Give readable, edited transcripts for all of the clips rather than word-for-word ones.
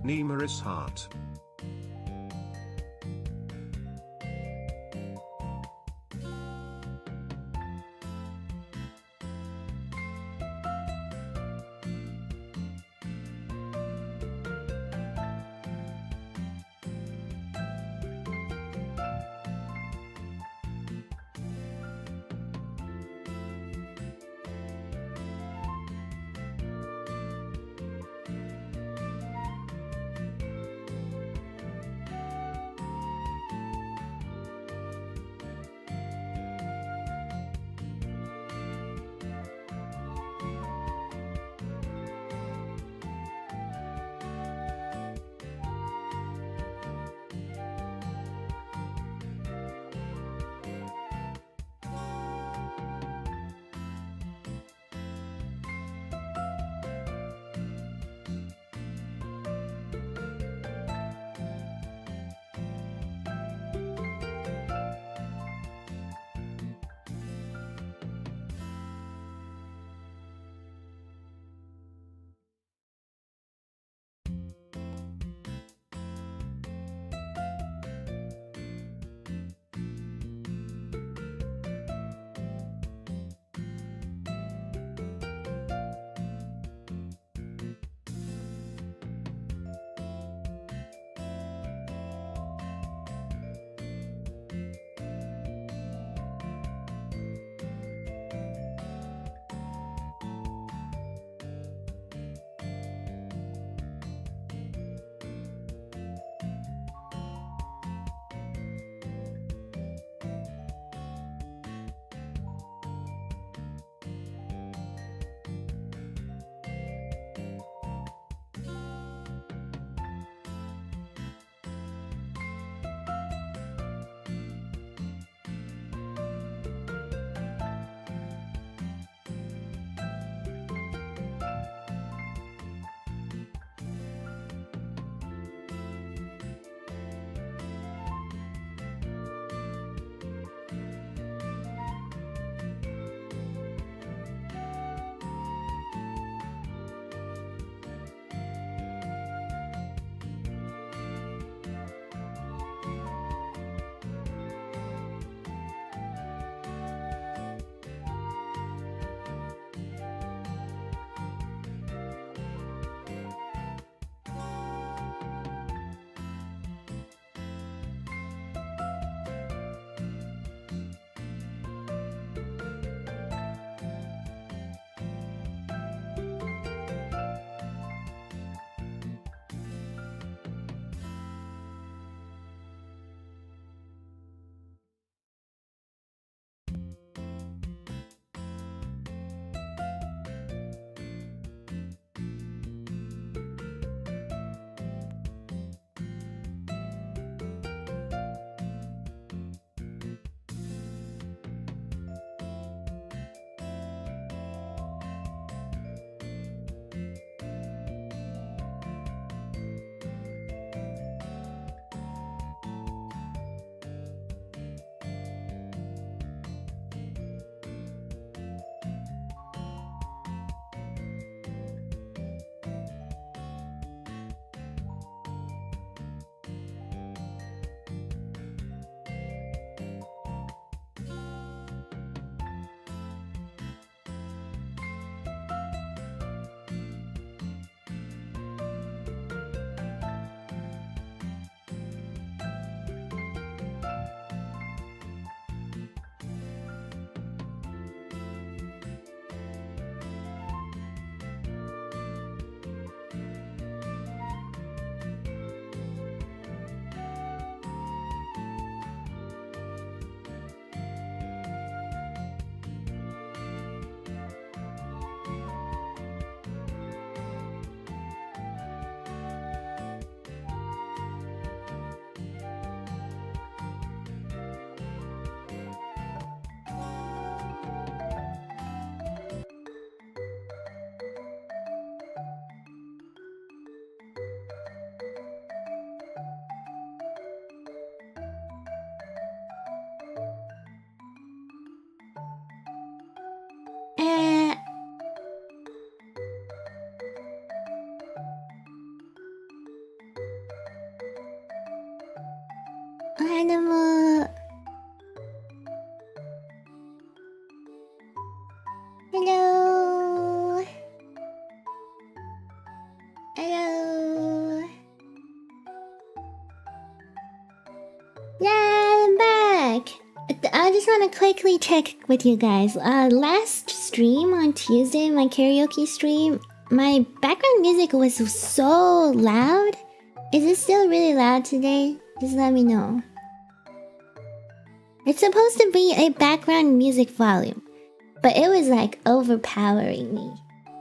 Nemurice heart. Nemu. Hello. Hello. Yeah, I'm back. I just want to quickly check with you guys. Last stream on Tuesday, my karaoke stream, my background music was so loud. Is it still really loud today? Just let me know. It's supposed to be a background music volume, but it was like overpowering me.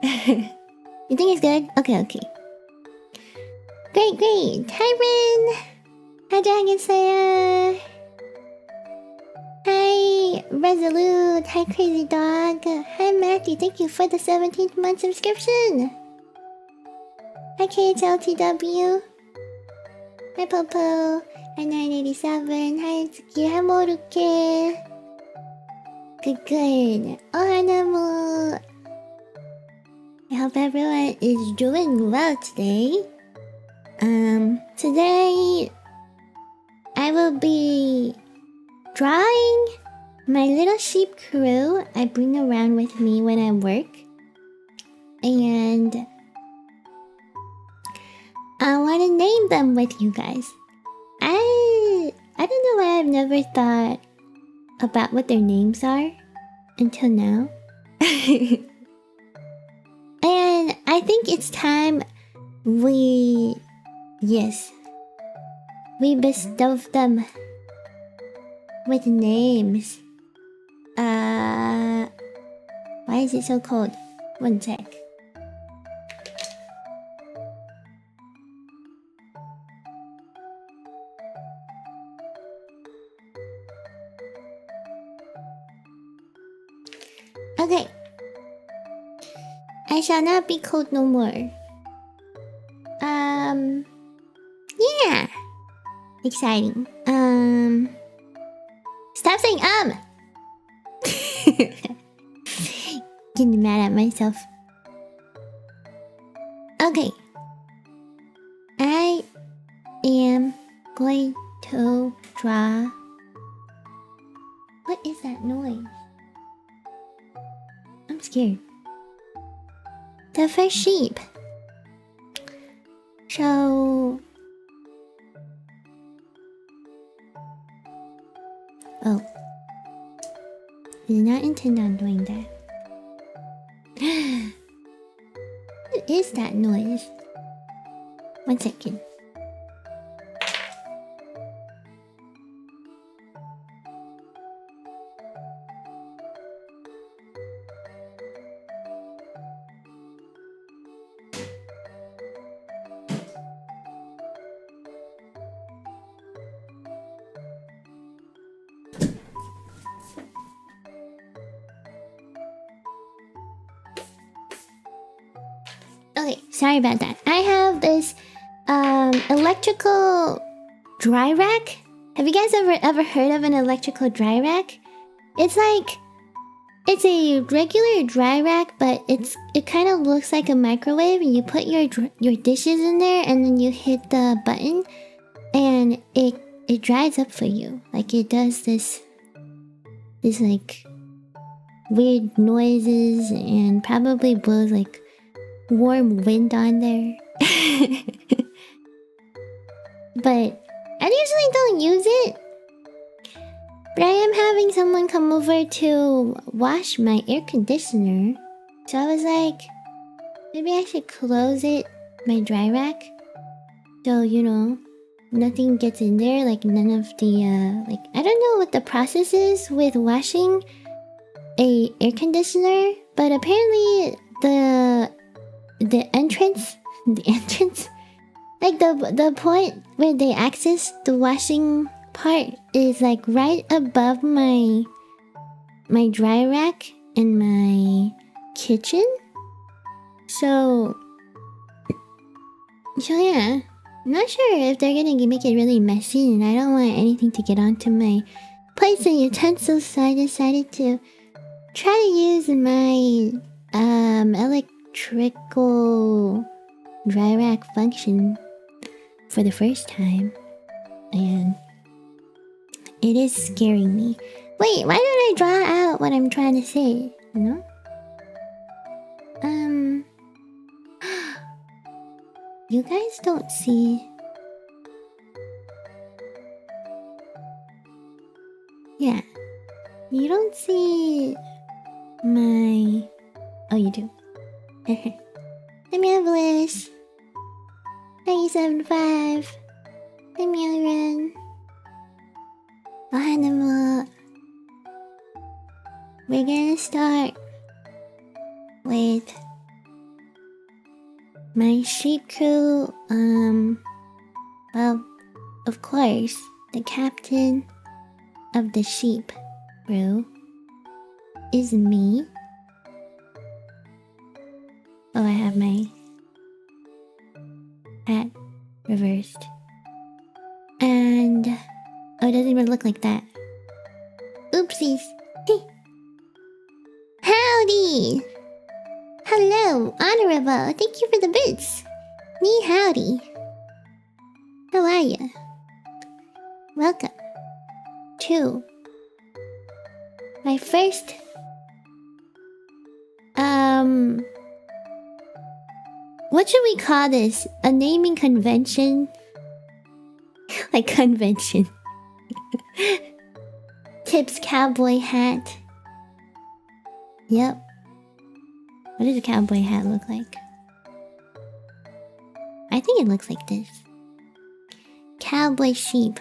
You think it's good? Okay. Great. Hi, Rin. Hi, Dragon Slayer. Hi, Resolute. Hi, Crazy Dog. Hi, Matthew. Thank you for the 17th month subscription. Hi, KHLTW. Hi, Popo. Hi, 987. Hi, Tsuki. Hi, Moruke. Good. Oh, Nemu. I hope everyone is doing well today. Today I will be drawing my little sheep crew I bring around with me when I work. And I want to name them with you guys. I don't know why I've never thought about what their names are until now. And I think it's time we bestow them with names. Why is it so cold? One sec. Okay. I shall not be cold no more. Yeah. Exciting. Stop saying Getting mad at myself. Okay. I am going to draw. What is that noise? I'm scared. The first sheep. So... Oh. I did not intend on doing that. What is that noise? 1 second. Okay, sorry about that. I have this electrical dry rack. Have you guys ever heard of an electrical dry rack? It's like it's a regular dry rack, but it kind of looks like a microwave, and you put your dishes in there, and then you hit the button, and it dries up for you. Like it does this like weird noises and probably blows like warm wind on there. But I usually don't use it. But I am having someone come over to wash my air conditioner. So I was like, maybe I should close it, my dry rack. So, you know, nothing gets in there. Like none of the, like, I don't know what the process is with washing a air conditioner. But apparently the entrance, like the point where they access the washing part is like right above my dry rack in my kitchen. So yeah, I'm not sure if they're gonna make it really messy, and I don't want anything to get onto my plates and utensils, so I decided to try to use my electrical dry rack function for the first time. And It is scaring me. Wait, why don't I draw out what I'm trying to say? You know? You guys don't see. Yeah. You don't see my... Oh, you do. Nemurice. 975. Nemurice. Nemu. We're gonna start with my sheep crew. Well, of course, the captain of the sheep crew is me. Oh, I have my hat reversed. And oh, it doesn't even look like that. Oopsies. Howdy! Hello, Honorable. Thank you for the bits. Me howdy. How are you? Welcome to my first what should we call this? A naming convention? Like convention. Tips cowboy hat. Yep. What does a cowboy hat look like? I think it looks like this. Cowboy sheep.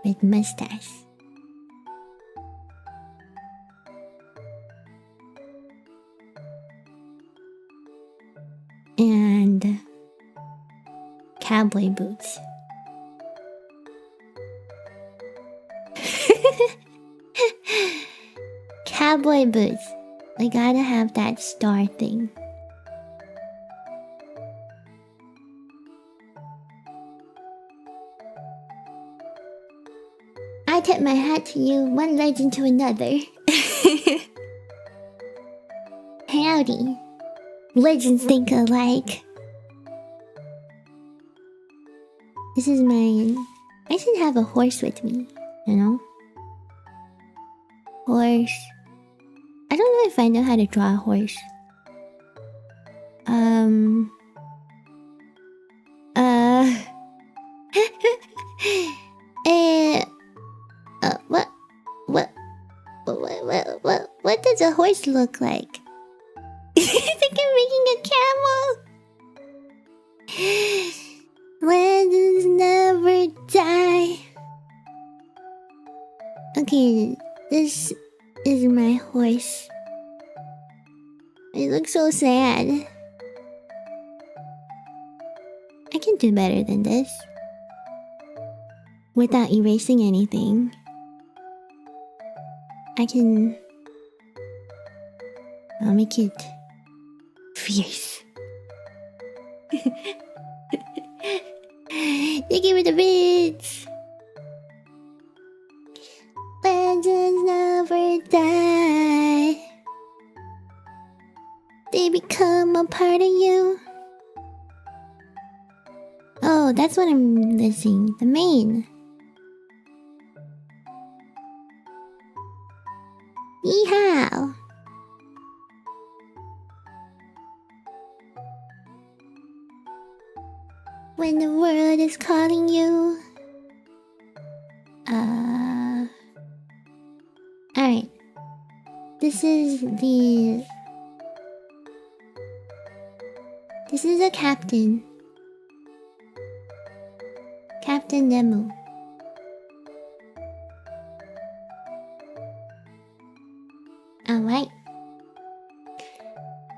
With mustache. And cowboy boots. Cowboy boots. We gotta have that star thing. I tip my hat to you, one legend to another. Howdy. Legends think alike. This is mine. I should have a horse with me, you know? Horse. I don't know if I know how to draw a horse. What does a horse look like? I think I'm making a camel. Legends never die. Okay, this is my horse. It looks so sad. I can do better than this. Without erasing anything. I'll make it fierce. They give me the bits. Legends never die. They become a part of you. Oh, that's what I'm missing. The main. Yeehaw! When the world is calling you. Alright. This is a captain. Captain Nemu. Alright.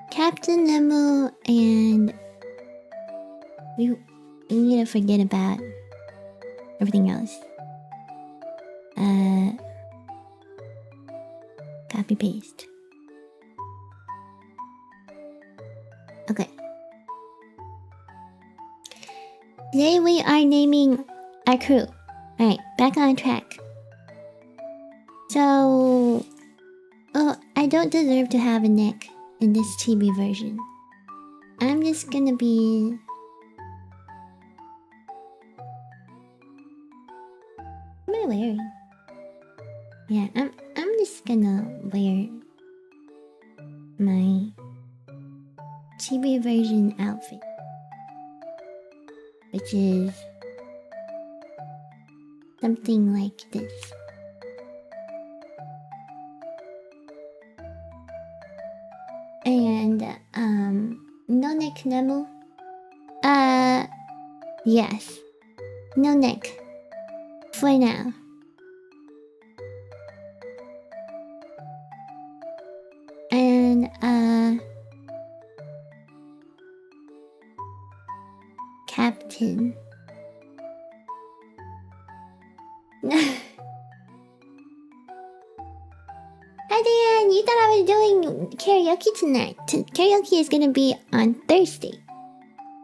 Captain Nemu, and we need to forget about everything else. Copy paste. Okay. Today we are naming our crew. Alright, back on track. So... oh, I don't deserve to have a neck in this chibi version. I'm just gonna be I wearing? Yeah, I'm just gonna wear my chibi version outfit, which is something like this. And no neck Nemu. Yes, no neck for now. And Captain. Hi Dan, you thought I was doing karaoke tonight. Karaoke is gonna be on Thursday,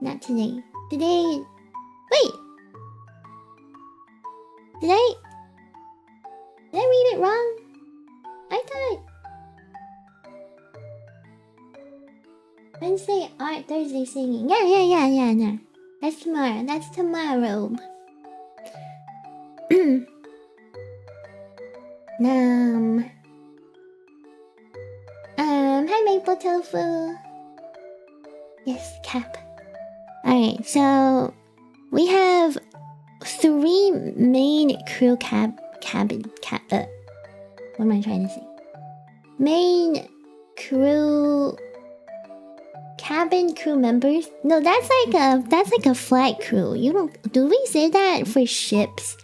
not today. Today. Wait. Did I read it wrong? I thought Wednesday art, Thursday singing. Yeah. No. That's tomorrow. That's tomorrow. Hi Maple Tofu. Yes, Cap. Alright, so we have 3 main crew cabin. What am I trying to say? Main crew cabin crew members. No, that's like a flight crew. You don't. Do we say that for ships?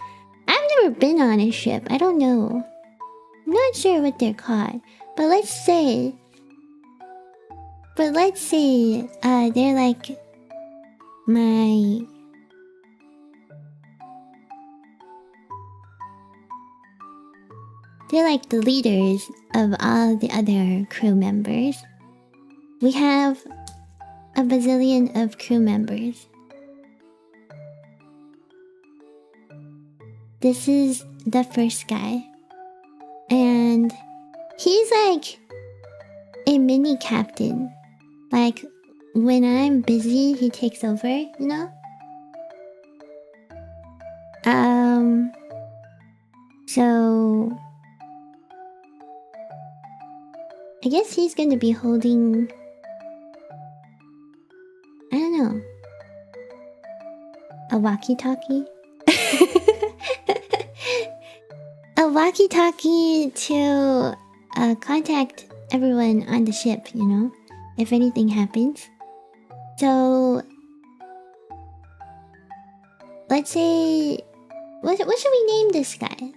I've never been on a ship. I don't know. I'm not sure what they're called. But let's say they're like they're like the leaders of all the other crew members. We have a bazillion of crew members. This is the first guy. And he's like a mini captain. Like, when I'm busy, he takes over, you know? So I guess he's gonna be holding, I don't know, a walkie-talkie? A walkie-talkie to contact everyone on the ship, you know, if anything happens. So let's say, what should we name this guy?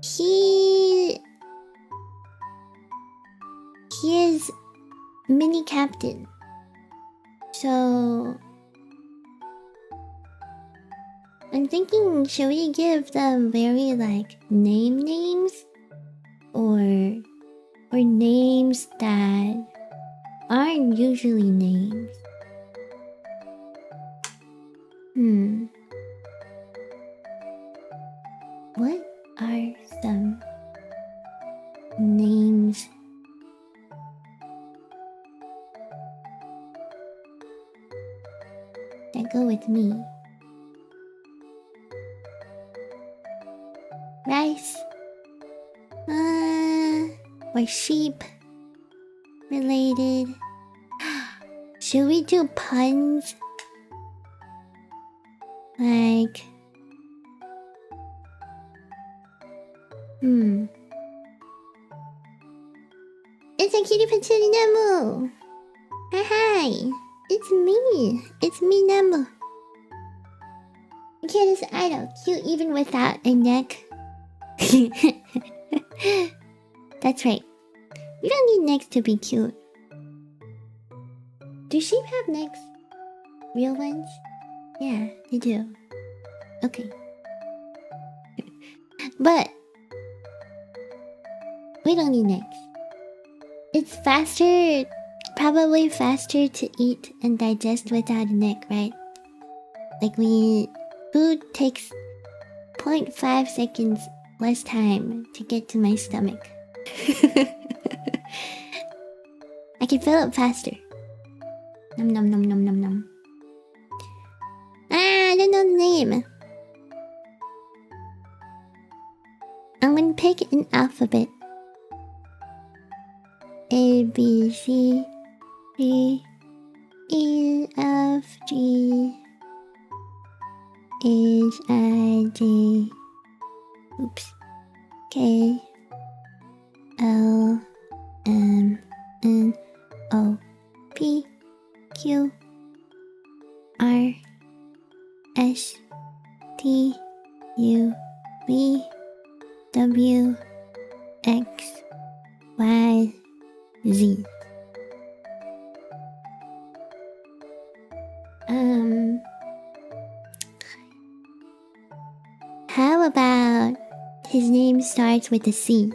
He is mini captain. So I'm thinking, should we give them very like names or names that aren't usually names? What are some names that go with me? Rice, or sheep related. Should we do puns? Like, it's a cutie patootie Nemu. Hi, it's me Nemu. Cute as idol, cute even without a neck. That's right. We don't need necks to be cute. Do sheep have necks? Real ones? Yeah, they do. Okay. But we don't need necks. It's faster, probably faster to eat and digest without a neck, right? Like food takes 0.5 seconds less time to get to my stomach. I can fill it faster. Nom nom nom nom nom nom. I don't know the name. pick an alphabet. A, B, C, D, E, F, G, H, I, J, oops, K, L, M, N, O, P, Q, R, S, T, U, V, W, X, Y, Z. How about his name starts with a C?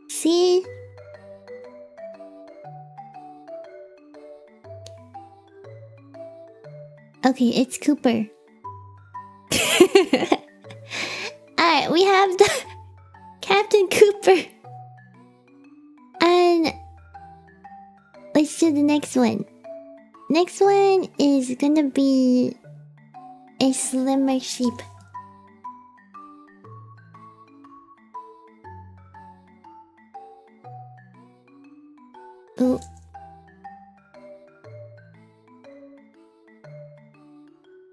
C. Okay, it's Cooper. Alright, we have the Captain Cooper. And let's do the next one. Next one is gonna be a slimmer sheep. Ooh.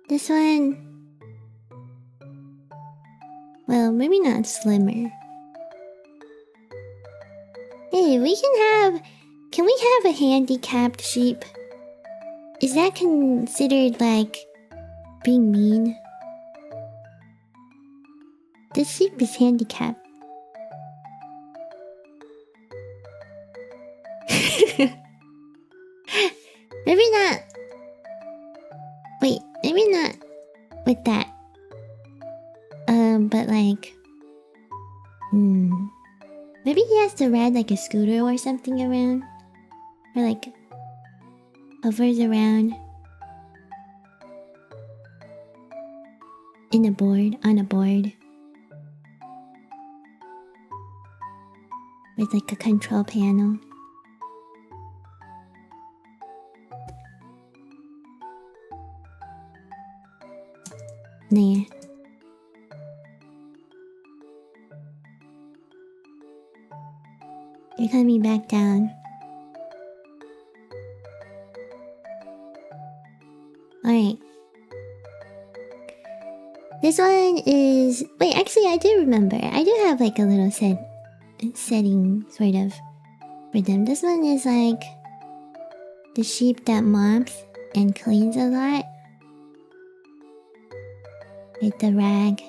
This one... well, maybe not slimmer. Hey, we can have... can we have a handicapped sheep? Is that considered, like, being mean? This sheep is handicapped. Maybe not. Wait, maybe not with that. But like... maybe he has to ride like a scooter or something around. Or like... hovers around. On a board. With like a control panel. Nah. You're coming back down. Alright. This one is... wait, actually I do remember. I do have like a little setting sort of for them. This one is like the sheep that mops and cleans a lot. With the rag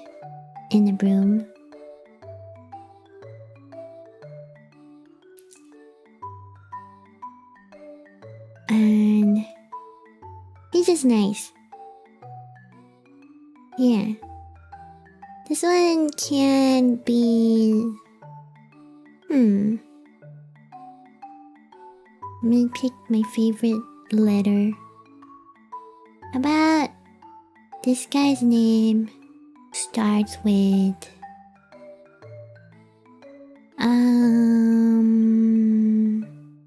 and the broom. And he's just nice. Yeah. This one can be... let me pick my favorite letter. How about this guy's name starts with...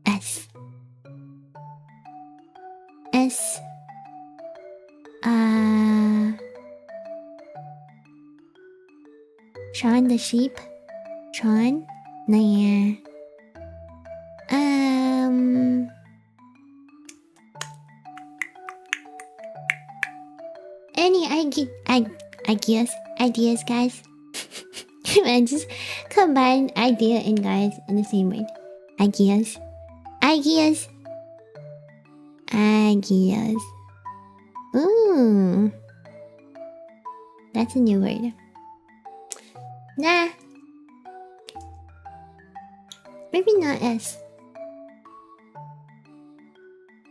S. S. Sean the sheep? Sean? Nah. Any ideas, guys? I just combine idea and guys in the same word. Ideas. Ooh. That's a new word. Nah. Maybe not S.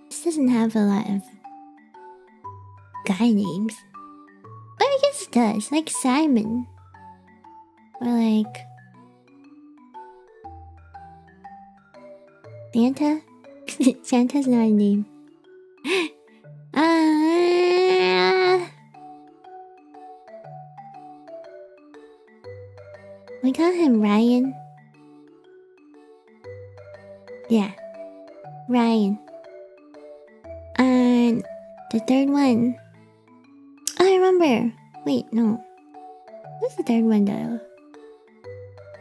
This doesn't have a lot of guy names. But I guess it does. Like Simon. Or like... Santa? Santa's not a name. We call him Ryan. Yeah. Ryan. And the third one... I remember. Wait, no. What's the third one though?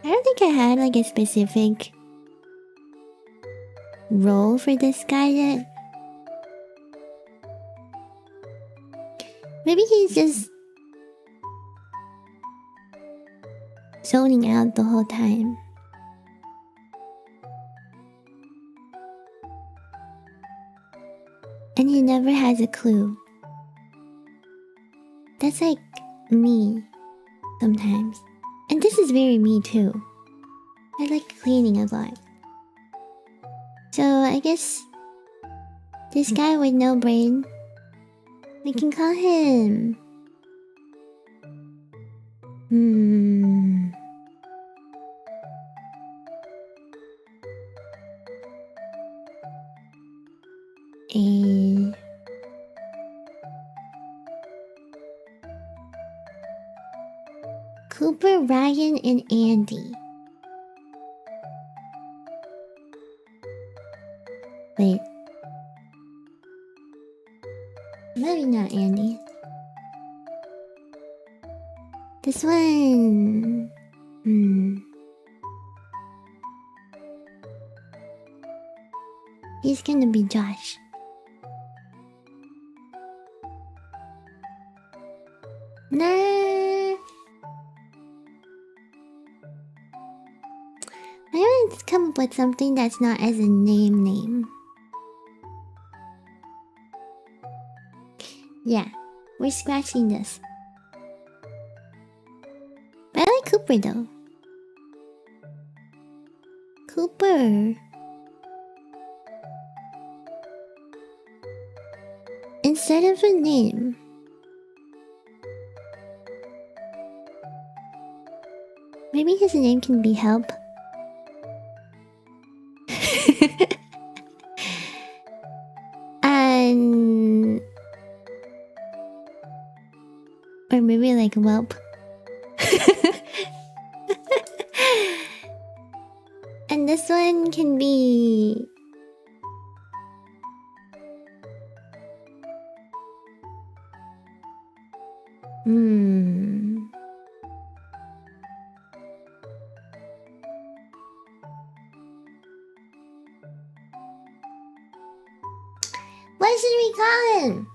I don't think I had like a specific role for this guy yet. Maybe he's just zoning out the whole time. And he never has a clue. That's like me sometimes. And this is very me too. I like cleaning a lot. So I guess this guy with no brain, we can call him a Cooper, Ryan, and Andy. Wait. Maybe not Andy. This one. He's gonna be Josh. Nah. I want to come up with something that's not as a name. Yeah, we're scratching this. I like Cooper though. Cooper. Instead of a name. Maybe his name can be Help. Or maybe like Whelp. And this one can be What should we call him?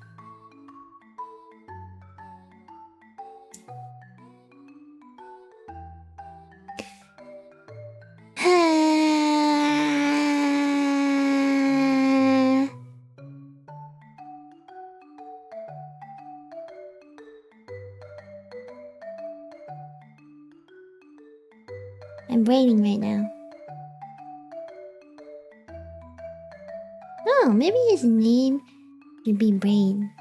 I'm braiding right now. Oh, maybe his name should be Brain.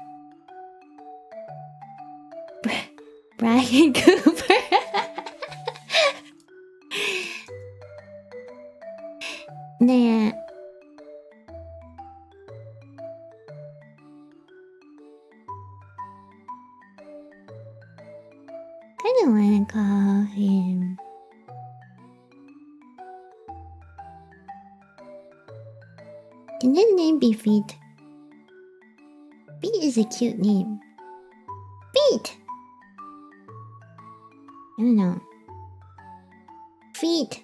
Brian Cooper. Nah. I don't want to call him. Can his name be Feet? Feet is a cute name. Feet! I don't know. Feet.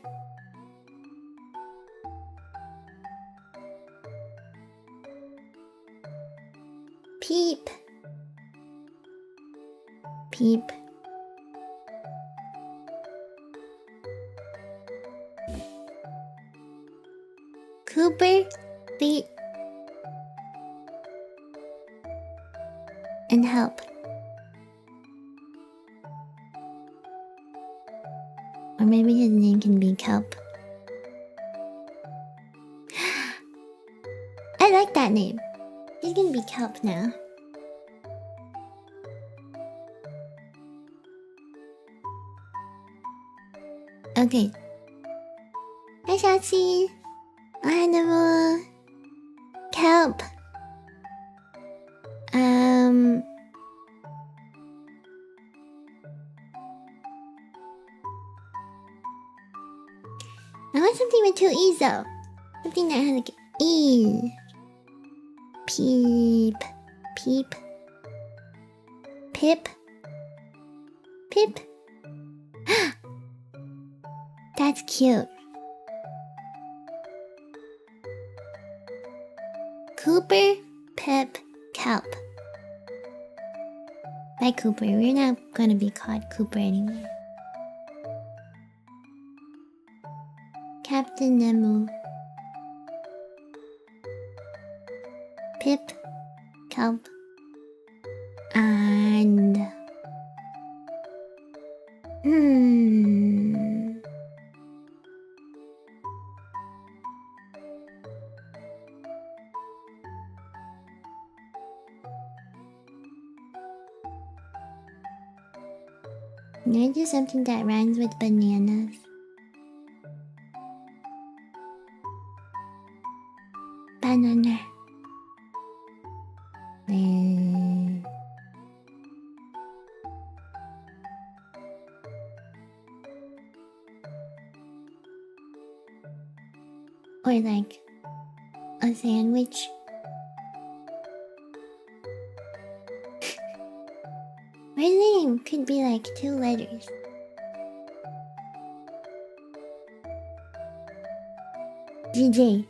Peep. Peep. Cooper, Feet, and Help. Or maybe his name can be Kelp. I like that name. He's gonna be Kelp now. Okay. Hi, Shotzi. Animal. Kelp. I want something with 2 E's though. Something that has like E. Peep. Peep. Pip. Pip. That's cute. Cooper, Pip, Kelp. Bye, Cooper. We're not gonna be called Cooper anymore. Captain Nemu. Pip, Kelp, and... I'm gonna do something that rhymes with bananas. Banana. Or like a sandwich. My name could be like 2 letters. DJ.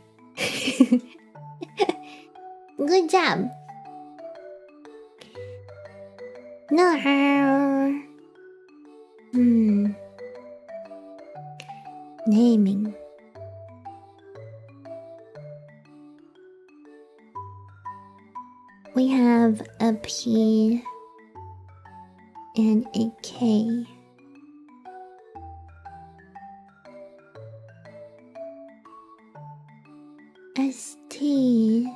Good job. No. Naming. We have a P and a K. ST.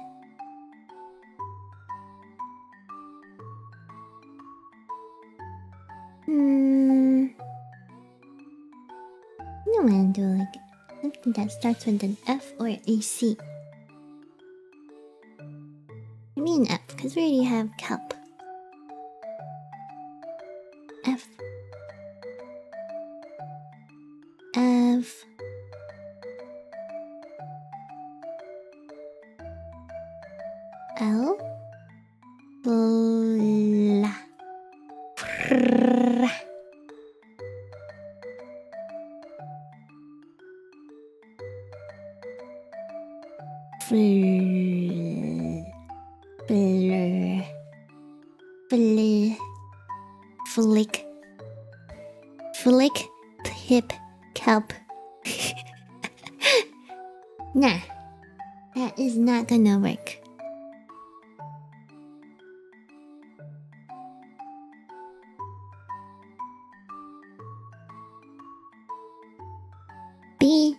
I want to do like something that starts with an F or a C. I mean F, because we already have kelp. F. F. L. Blah. Flick, Pip, Kelp. Nah, that is not gonna work. B.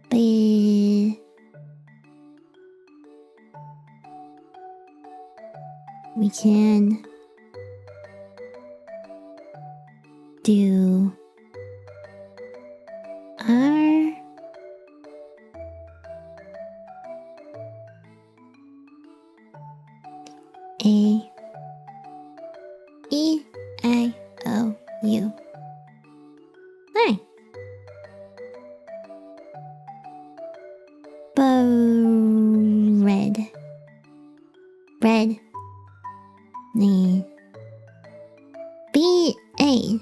B. We can do R. A. E. I. O. U. Hi. Red. The B. A.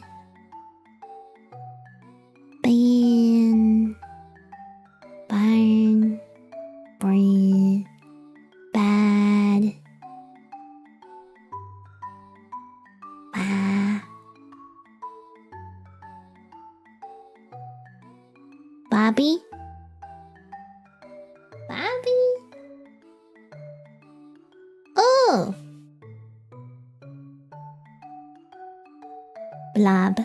Barn. Breathe. Bad. Bobby. Oh. Blob.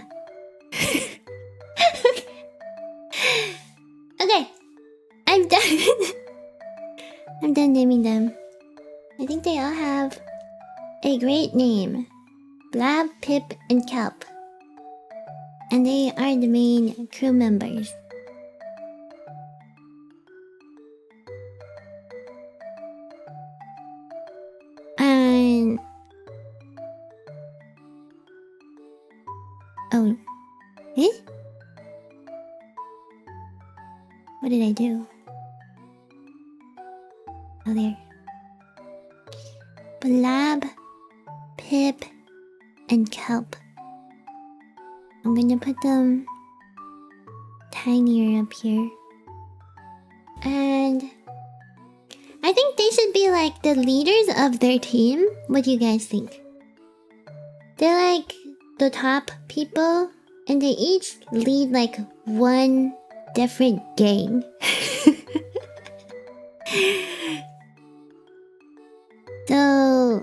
Okay, I'm done. I'm done naming them. I think they all have a great name. Blob, Pip, and Kelp. And they are the main crew members. And... oh. Eh? What did I do? Oh, there. Blob, tip, and kelp. I'm gonna put them tinier up here. And I think they should be like the leaders of their team. What do you guys think? They're like the top people, and they each lead like one different gang. So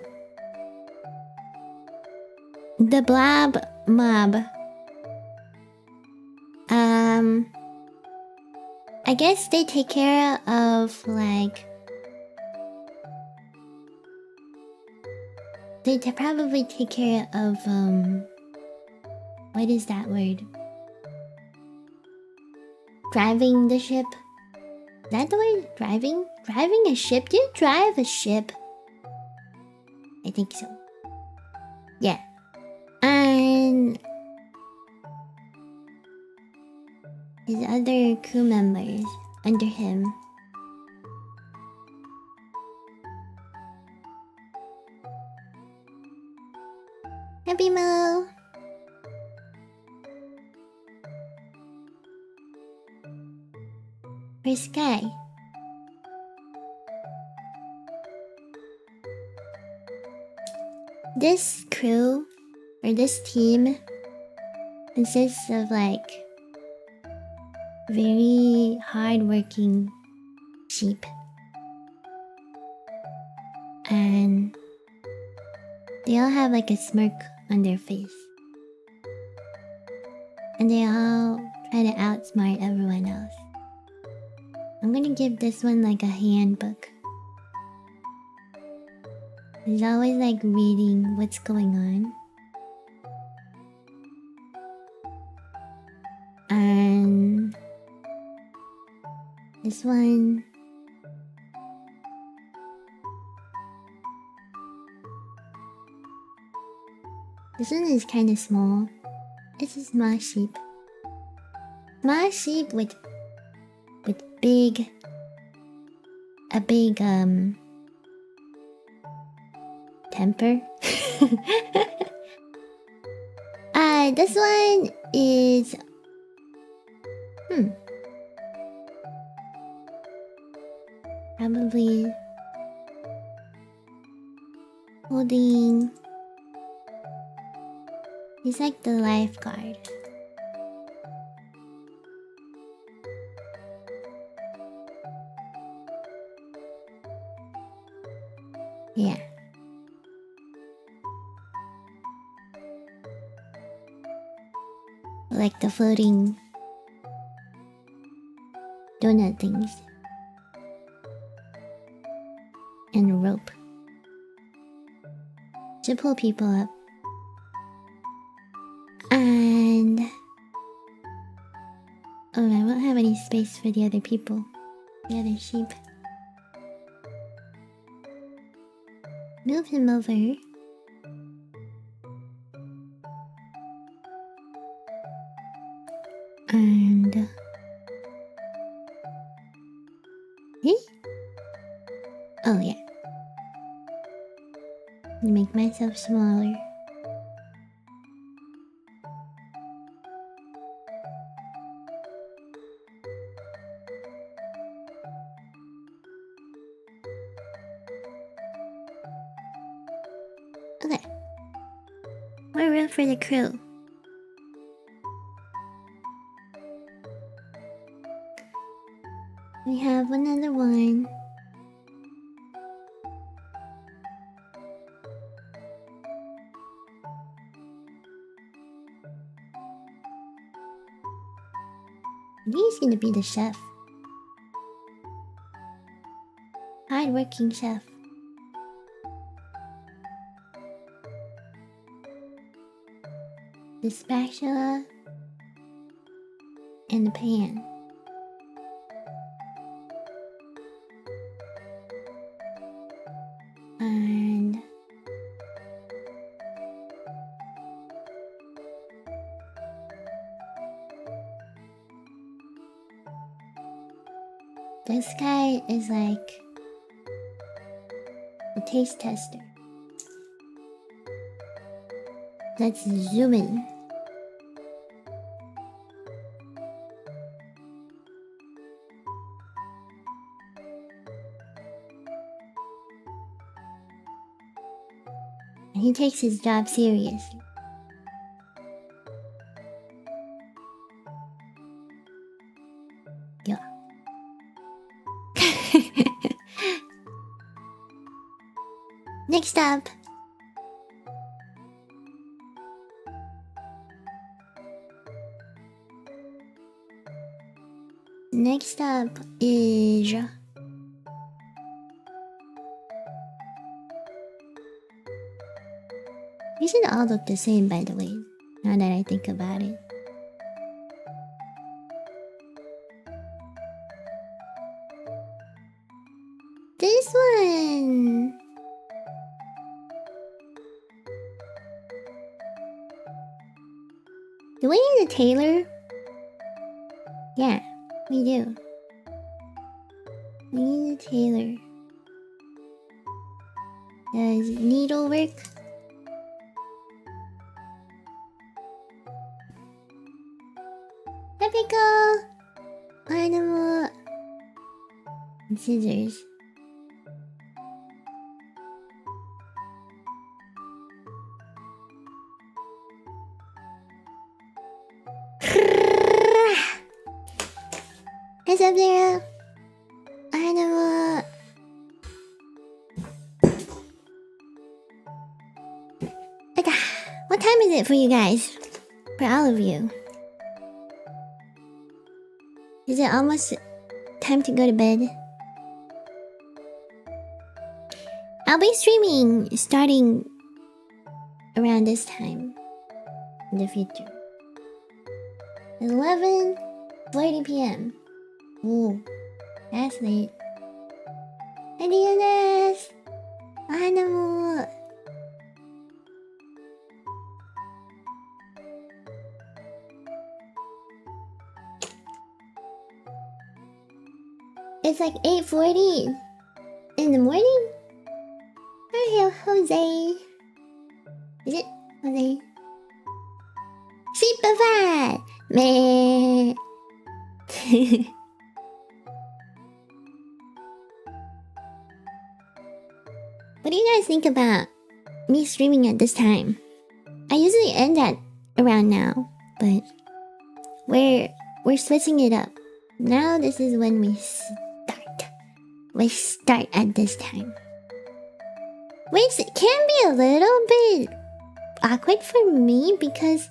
the blob mob, I guess they take care of like, they probably take care of what is that word? Driving the ship. Is that the word? Driving? Driving a ship? Do you drive a ship? I think so. Yeah. And his other crew members under him. Happy Mo! Where's Sky? This crew, or this team, consists of like very hard-working sheep. And they all have like a smirk on their face. And they all try to outsmart everyone else. I'm gonna give this one like a handbook. He's always like reading what's going on. And this one, is kind of small. It's a small sheep. Small sheep with big temper. This one is probably holding. He's like the lifeguard. Yeah. Like the floating donut things. And a rope to pull people up. And oh, I won't have any space for the other people. The other sheep. Move him over. And oh yeah. Make myself smaller. Okay. More room for the crew. We have another one. He's gonna be the chef. Hard-working chef. The spatula and the pan. And this guy is like a taste tester. Let's zoom in. He takes his job seriously. Yeah. Next up. Next up is these should all look the same, by the way, now that I think about it. This one! Do we need a tailor? Yeah, we do. We need a tailor. Does needlework? Typical! Animal. And scissors. What's up there? Animal. Okay, what time is it for you guys? For all of you? Is it almost time to go to bed? I'll be streaming starting around this time in the future. 11:40 p.m. Ooh, that's late. Adios! Animal! It's like 8:40 in the morning? Oh, Jose. Is it Jose? Superfat! Meh. What do you guys think about me streaming at this time? I usually end at around now, but we're switching it up. Now this is when we start. We start at this time. Which can be a little bit awkward for me because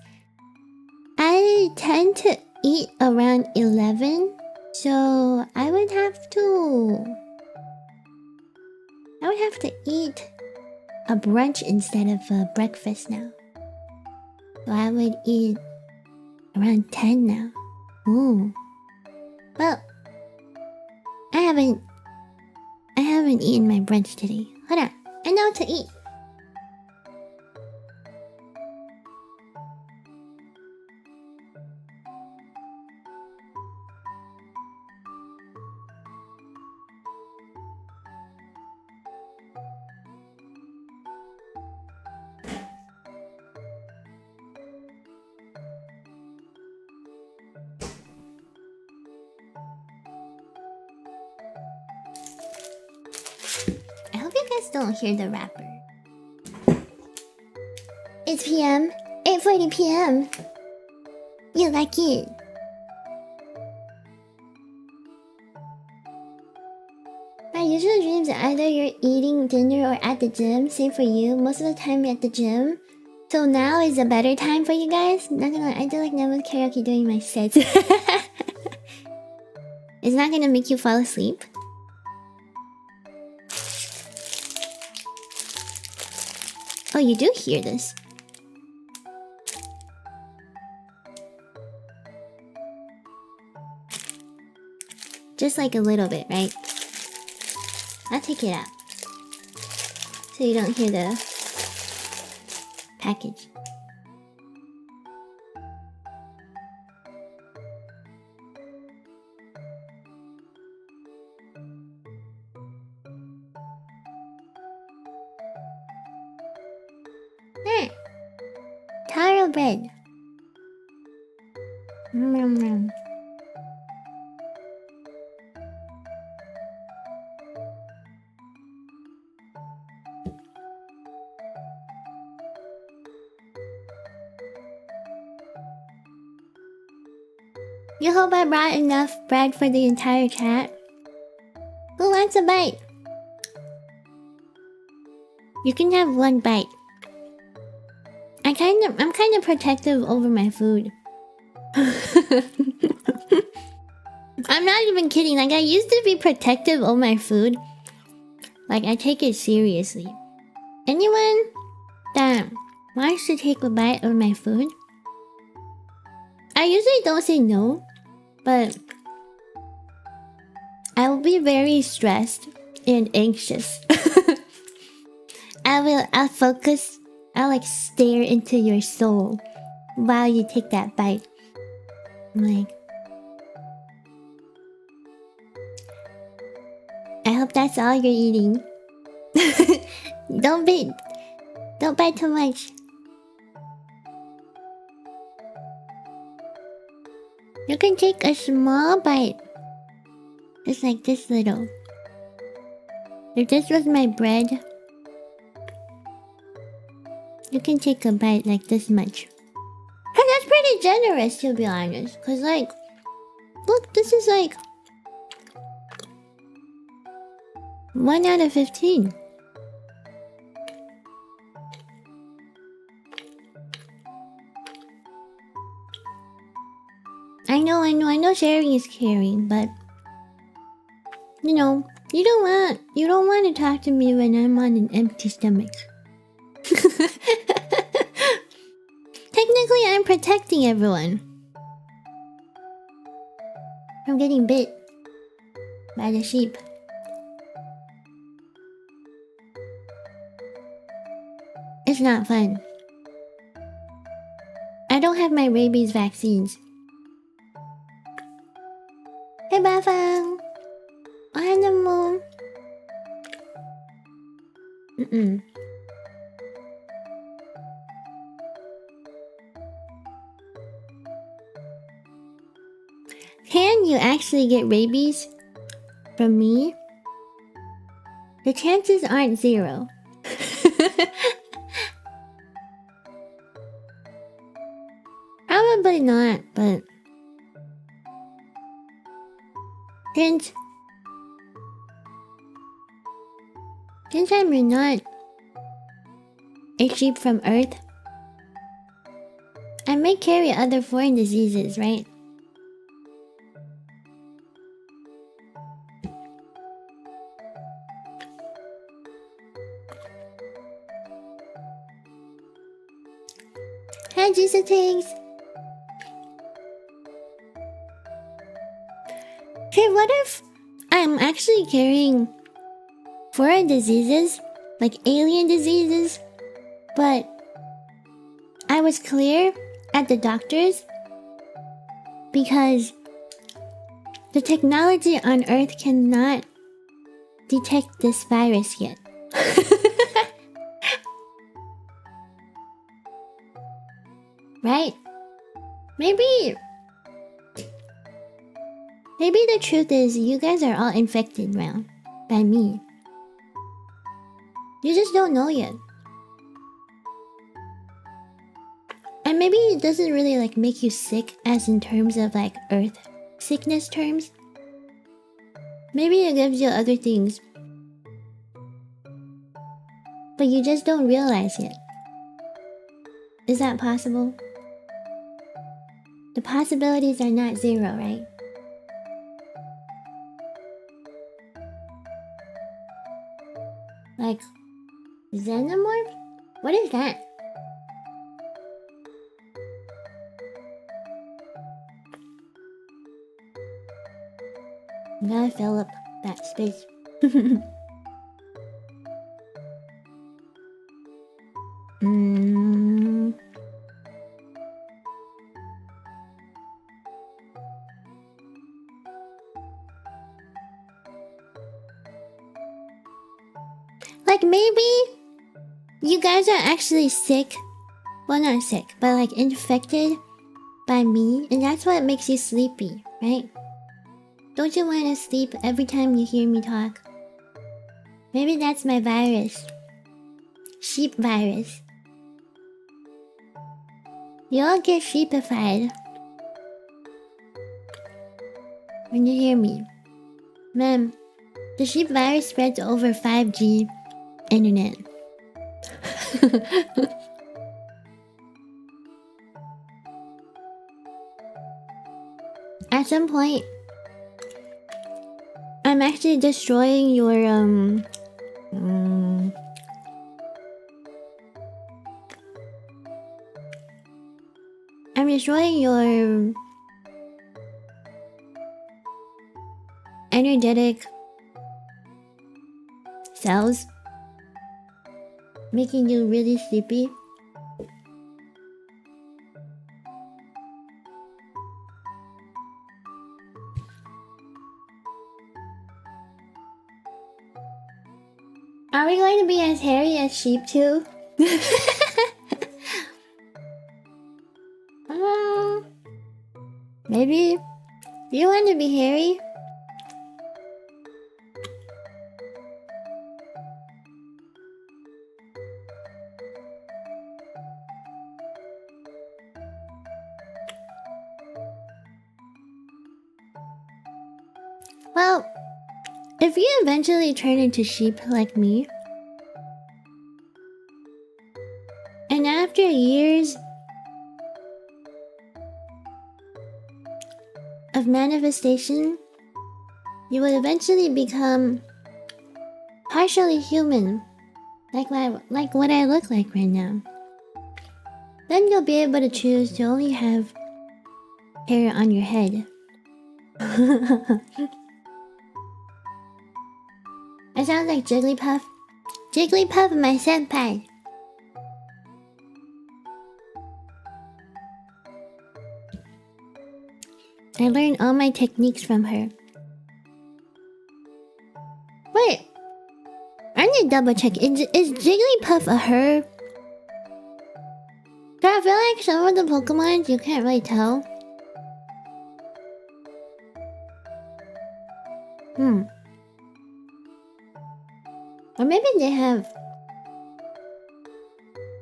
I tend to eat around 11. So I would have to eat a brunch instead of a breakfast now. So I would eat around 10 now. Ooh. Well, I haven't eaten my brunch today. Hold on. I know what to eat. I hope you guys don't hear the rapper. It's PM, 8:40 PM. You like it? My usual dreams are either you're eating dinner or at the gym. Same for you. Most of the time you're at the gym. So now is a better time for you guys. Not gonna lie, I do like Nemu karaoke doing my sets. It's not gonna make you fall asleep. Oh, you do hear this. Just like a little bit, right? I'll take it out. So you don't hear the package. bread. Mm-hmm. You hope I brought enough bread for the entire chat? Who wants a bite? You can have one bite. I'm kind of protective over my food. I'm not even kidding. Like, I used to be protective over my food. Like, I take it seriously. Anyone that wants to take a bite of my food? I usually don't say no, but I will be very stressed and anxious. I'll focus. I'll like stare into your soul while you take that bite. I'm like, I hope that's all you're eating. Don't bite too much. You can take a small bite. Just like this little. If this was my bread, you can take a bite like this much. And that's pretty generous, to be honest. Cause like, look, this is like 1 out of 15. I know sharing is caring, but you know, you don't want to talk to me when I'm on an empty stomach. Technically, I'm protecting everyone from getting bit by the sheep. It's not fun. I don't have my rabies vaccines. Hey, Bafang! Oh, hi, Nemu! Can you actually get rabies from me? The chances aren't 0. Probably not, but since I'm not a sheep from Earth, I may carry other foreign diseases, right? Hi, Jesus Tanks! Hey, what if I'm actually carrying foreign diseases, like alien diseases, but I was clear at the doctors because the technology on Earth cannot detect this virus yet. Right? Maybe the truth is you guys are all infected now by me. You just don't know yet. And maybe it doesn't really like make you sick as in terms of like Earth sickness terms. Maybe it gives you other things, but you just don't realize yet. Is that possible? The possibilities are not 0, right? Like, xenomorph? What is that? I'm gonna fill up that space. Like maybe you guys are actually sick well, not sick, but like infected by me, and that's what makes you sleepy, right? Don't you want to sleep every time you hear me talk? Maybe that's my virus. Sheep virus. You all get sheepified when you hear me. Ma'am, the sheep virus spreads over 5G internet. At some point, I'm actually destroying your I'm destroying your energetic cells, making you really sleepy. Are we going to be as hairy as sheep too? Maybe. Do you want to be hairy? Well, if you eventually turn into sheep like me, and after years of manifestation, you will eventually become partially human, like what I look like right now. Then you'll be able to choose to only have hair on your head. I sound like Jigglypuff. Jigglypuff, my senpai. I learned all my techniques from her. Wait, I need to double check. Is Jigglypuff a her? But I feel like some of the Pokemon you can't really tell. Or maybe they have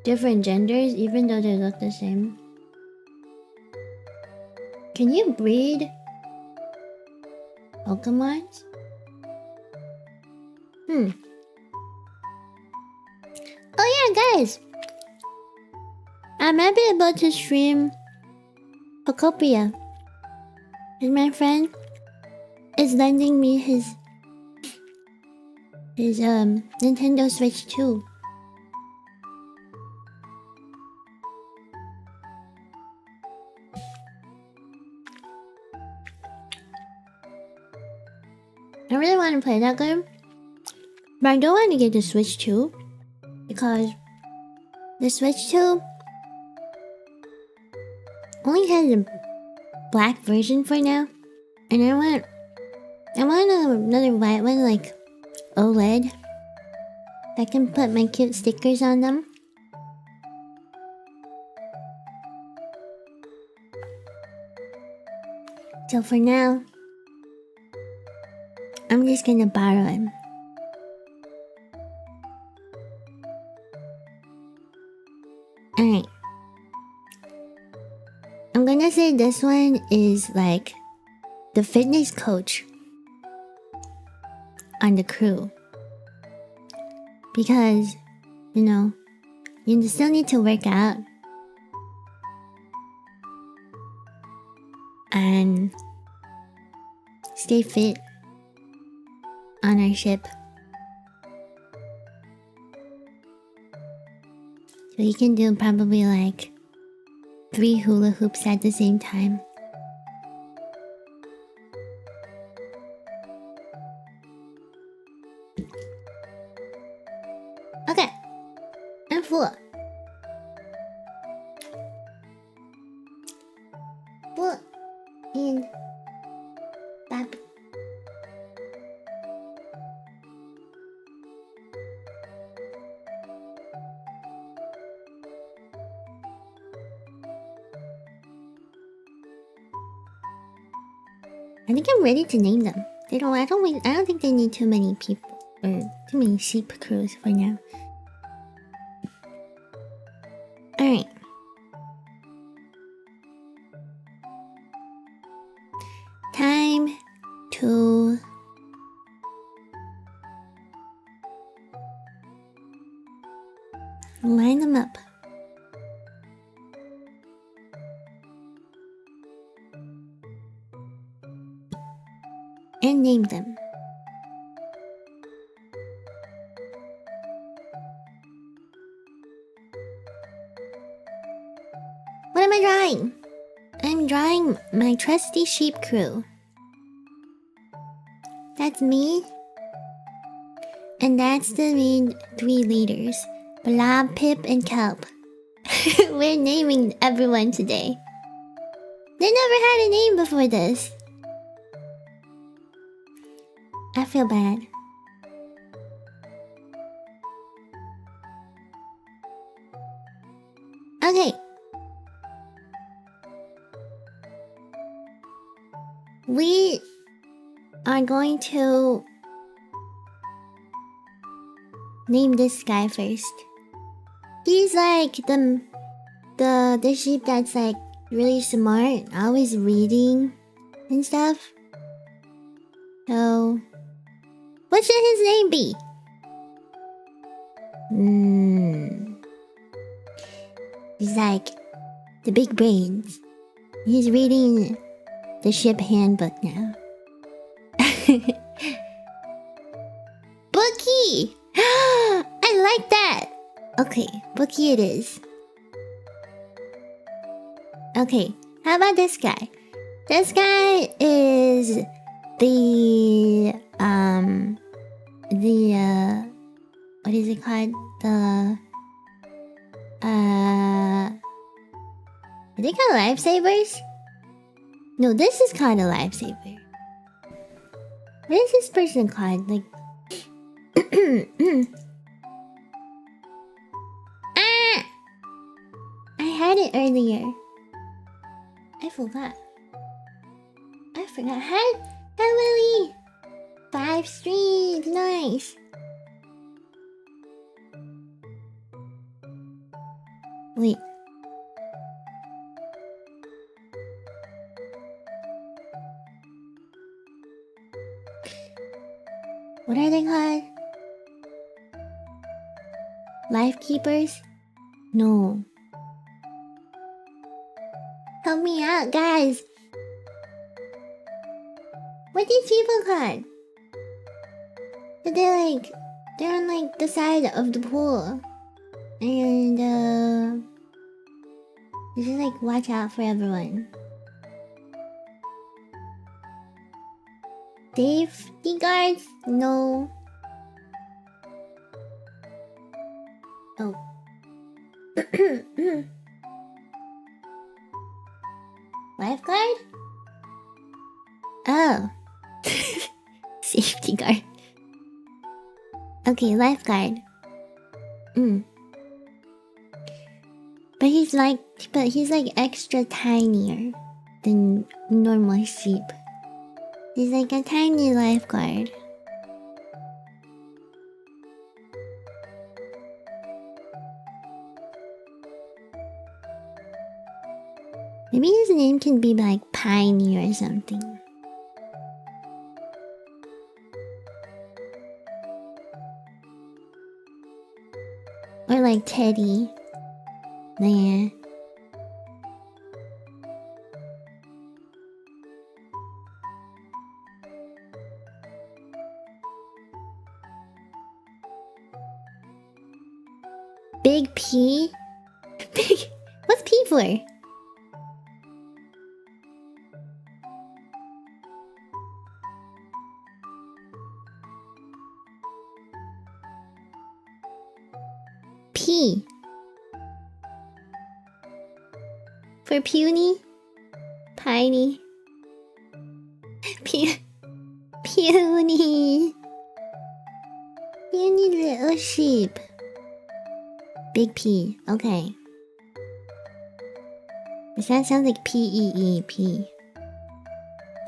different genders even though they look the same. Can you breed Pokemons? Oh yeah, guys! I might be able to stream Pokopia. And my friend is lending me his Nintendo Switch 2. I really want to play that game, but I don't want to get the Switch 2 because the Switch 2 only has a black version for now, and I want another white one, like OLED. I can put my cute stickers on them. So for now, I'm just gonna borrow him. Alright. I'm gonna say this one is like the fitness coach on the crew. Because, you know, you still need to work out. And stay fit on our ship. So you can do probably like 3 hula hoops at the same time. Okay, I'm full. Full and back. I think I'm ready to name them. I don't think they need too many people or too many sheep crews for now. Alright. Time to line them up. And name them. What am I drawing? I'm drawing my trusty sheep crew. That's me. And that's the main 3 leaders. Blob, Pip, and Kelp. We're naming everyone today. They never had a name before this. I feel bad. Okay. We are going to name this guy first. He's like the sheep that's like really smart, always reading and stuff. So what should his name be? He's like the big brains. He's reading the ship handbook now. Bookie! I like that! Okay, Bookie it is. Okay, how about this guy? This guy is the what is it called? Are they called lifesavers? No, this is called a lifesaver. What is this person called? Like I had it earlier. I forgot. Hi, Lily! 5 streams, nice. Wait. What are they called? Life keepers? No. Help me out, guys. What these people called? They're on like the side of the pool. And you just like watch out for everyone. Safety guards? No. Oh. Lifeguard? Oh. Safety guard. Okay, lifeguard. But he's like extra tinier than normal sheep. He's like a tiny lifeguard. Maybe his name can be like Piney or something. Or like Teddy. Nah. Big P? Big... What's P for? P. For puny? Piney? Puny. Puny little sheep. Big P. Okay. That sounds like P-E-E-P.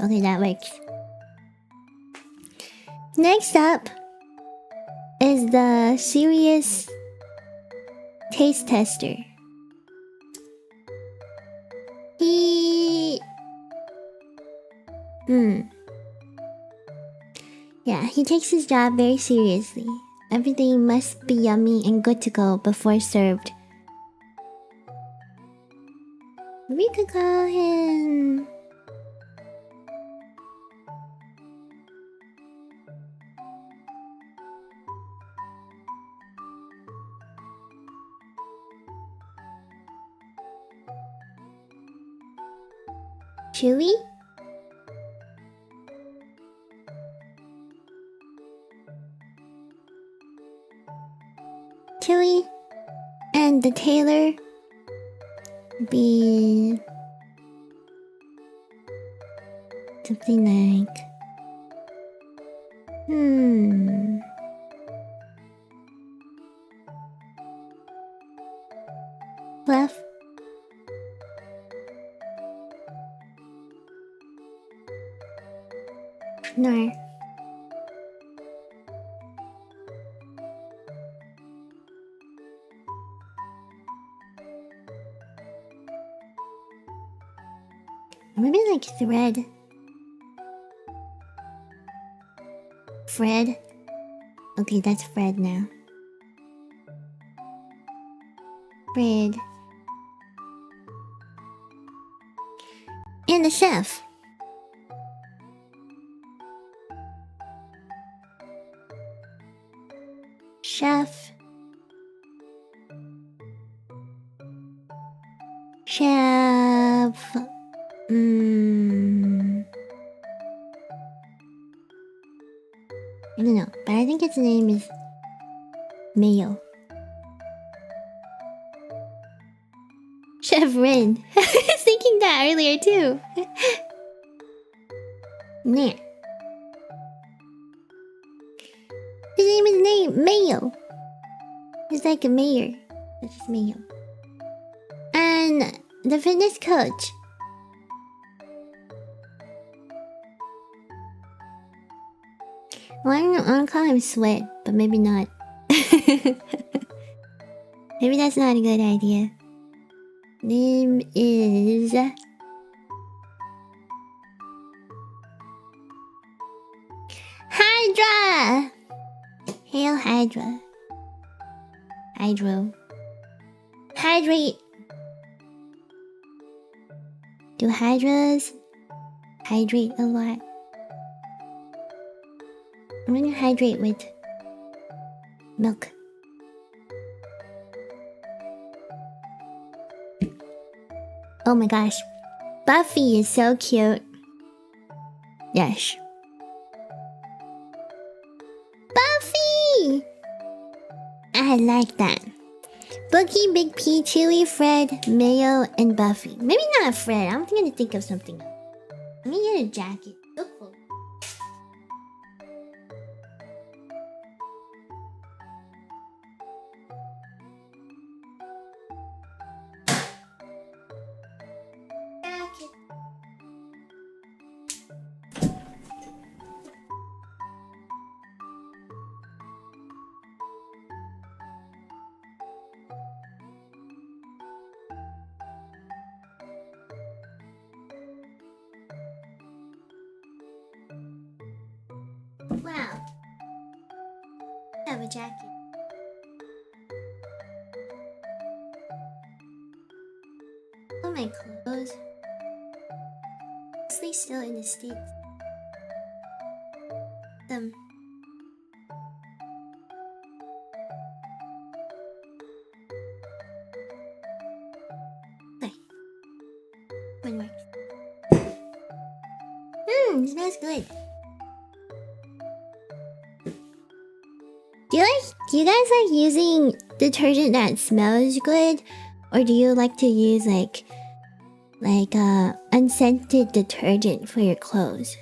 Okay, that works. Next up is the serious taste tester. Yeah, he takes his job very seriously. Everything must be yummy and good to go before served. We could call him... Chewy? Chewy and the tailor be something like Fluff. No. Maybe like thread. Fred. Okay, that's Fred now. Fred. And the chef. Chef. I don't know, but I think its name is Mayo. Chef Rin. I was thinking that earlier too. Nah. His name is Mayo. He's like a mayor. That's just Mayo. And the fitness coach. Well, I don't call him Sweat, but maybe not. Maybe that's not a good idea. Name is... Hydra! Hail Hydra. Hydro. Hydrate. Do hydras hydrate a lot? I'm gonna hydrate with milk. Oh my gosh. Buffy is so cute. Yes. Buffy! I like that. Bookie, Big P, Chewy, Fred, Mayo, and Buffy. Maybe not Fred. I'm gonna think of something else. Let me get a jacket. So cool. Jacket. Wow. I have a jacket. All my clothes. Mostly still in the States. Them. There. One works. It smells good. Do you guys like using detergent that smells good, or do you like to use like unscented detergent for your clothes?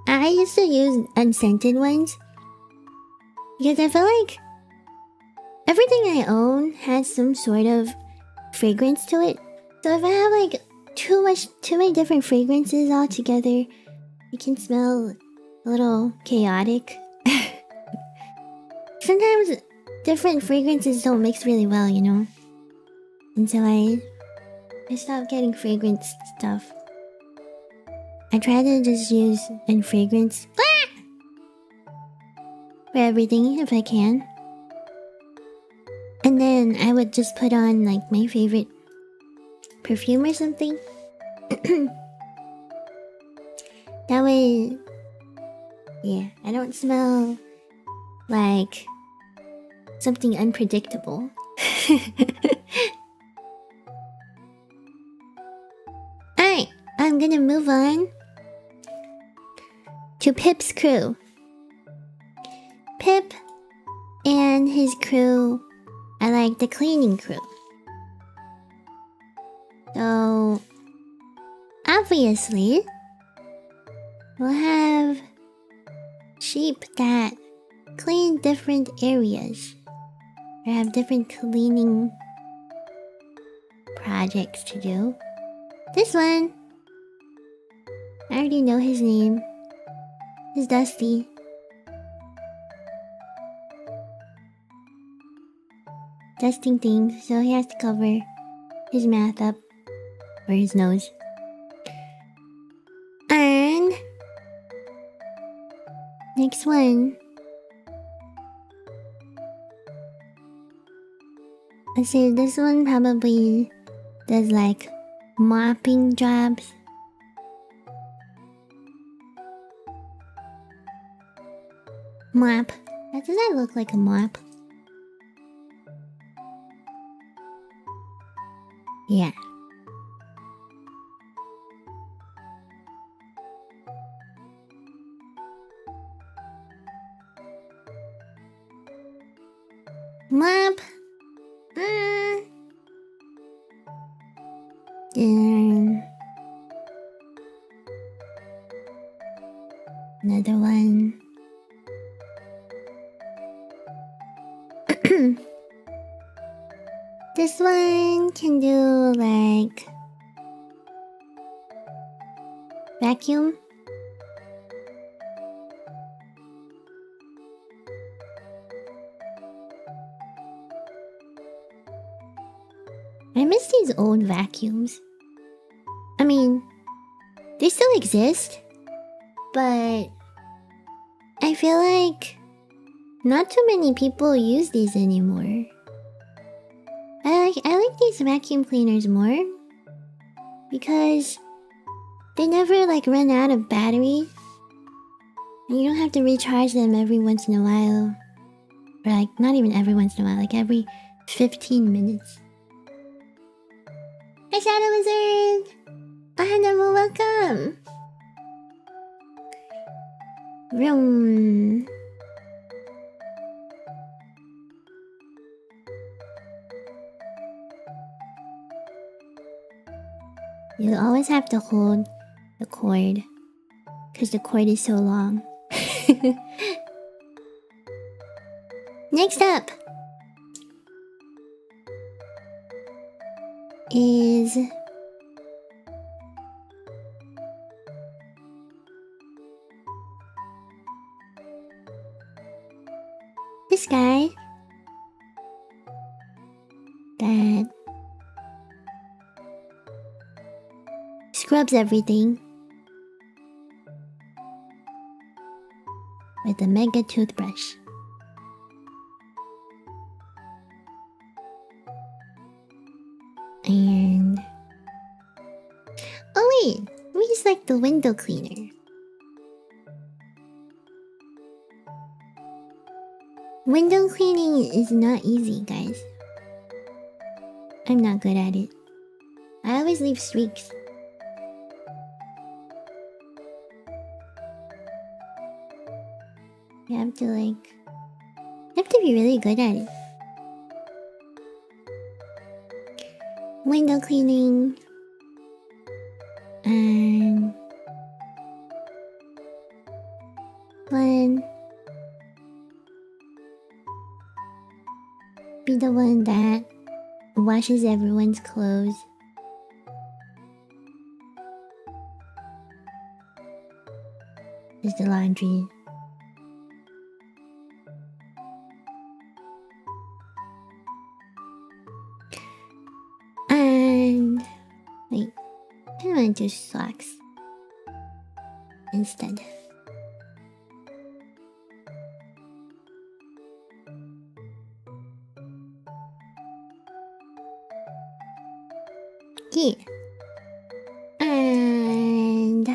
I used to use unscented ones because I feel like everything I own has some sort of fragrance to it. So if I have like too many different fragrances all together, it can smell a little chaotic. Sometimes different fragrances don't mix really well, you know? And so I stopped getting fragrance stuff. I try to just use a fragrance for everything if I can. And then I would just put on like my favorite perfume or something. That way, yeah, I don't smell like something unpredictable. Alright, I'm gonna move on to Pip's crew. Pip and his crew are like the cleaning crew. So, obviously, we'll have sheep that clean different areas or have different cleaning projects to do. This one, I already know his name. It's Dusty. Dusting things, so he has to cover his mouth up or his nose. And next one, I say this one probably does like mopping jobs. Mop. That does not look like a mop. Yeah. Mop. Another one. This one can do like vacuum. I miss these old vacuums. I mean, they still exist, but I feel like not too many people use these anymore. I like these vacuum cleaners more because they never like run out of battery and you don't have to recharge them every once in a while, or like not even every once in a while, like every 15 minutes. Hi Shadow Wizard! Hi Nemu, welcome! Vroom. You always have to hold the cord because the cord is so long. Next up is this guy that scrubs everything with a mega toothbrush. And oh wait, let me select the window cleaner. Window cleaning is not easy, guys. I'm not good at it. I always leave streaks. You have to be really good at it. Window cleaning and one be the one that washes everyone's clothes. Does the laundry. And wait, I kind of want to do socks instead. Yeah. And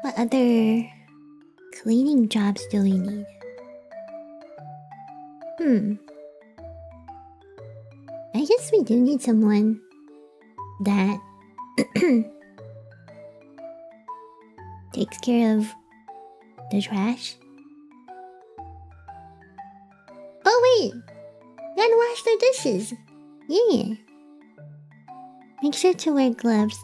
what other cleaning jobs do we need? I guess we do need someone that takes care of the trash. Oh wait! Gotta wash the dishes! Yeah! Make sure to wear gloves.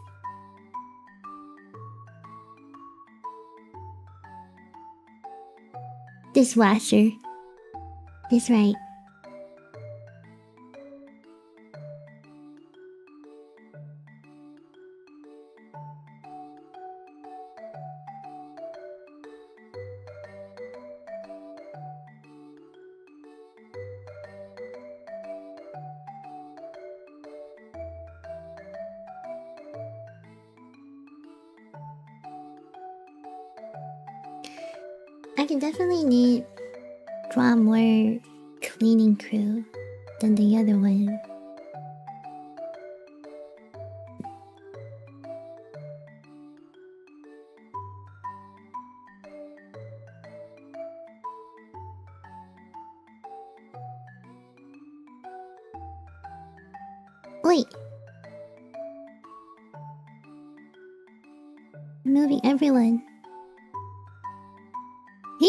Dishwasher. That's right. I can definitely draw more cleaning crew than the other one. Wait! I'm moving everyone. Eh?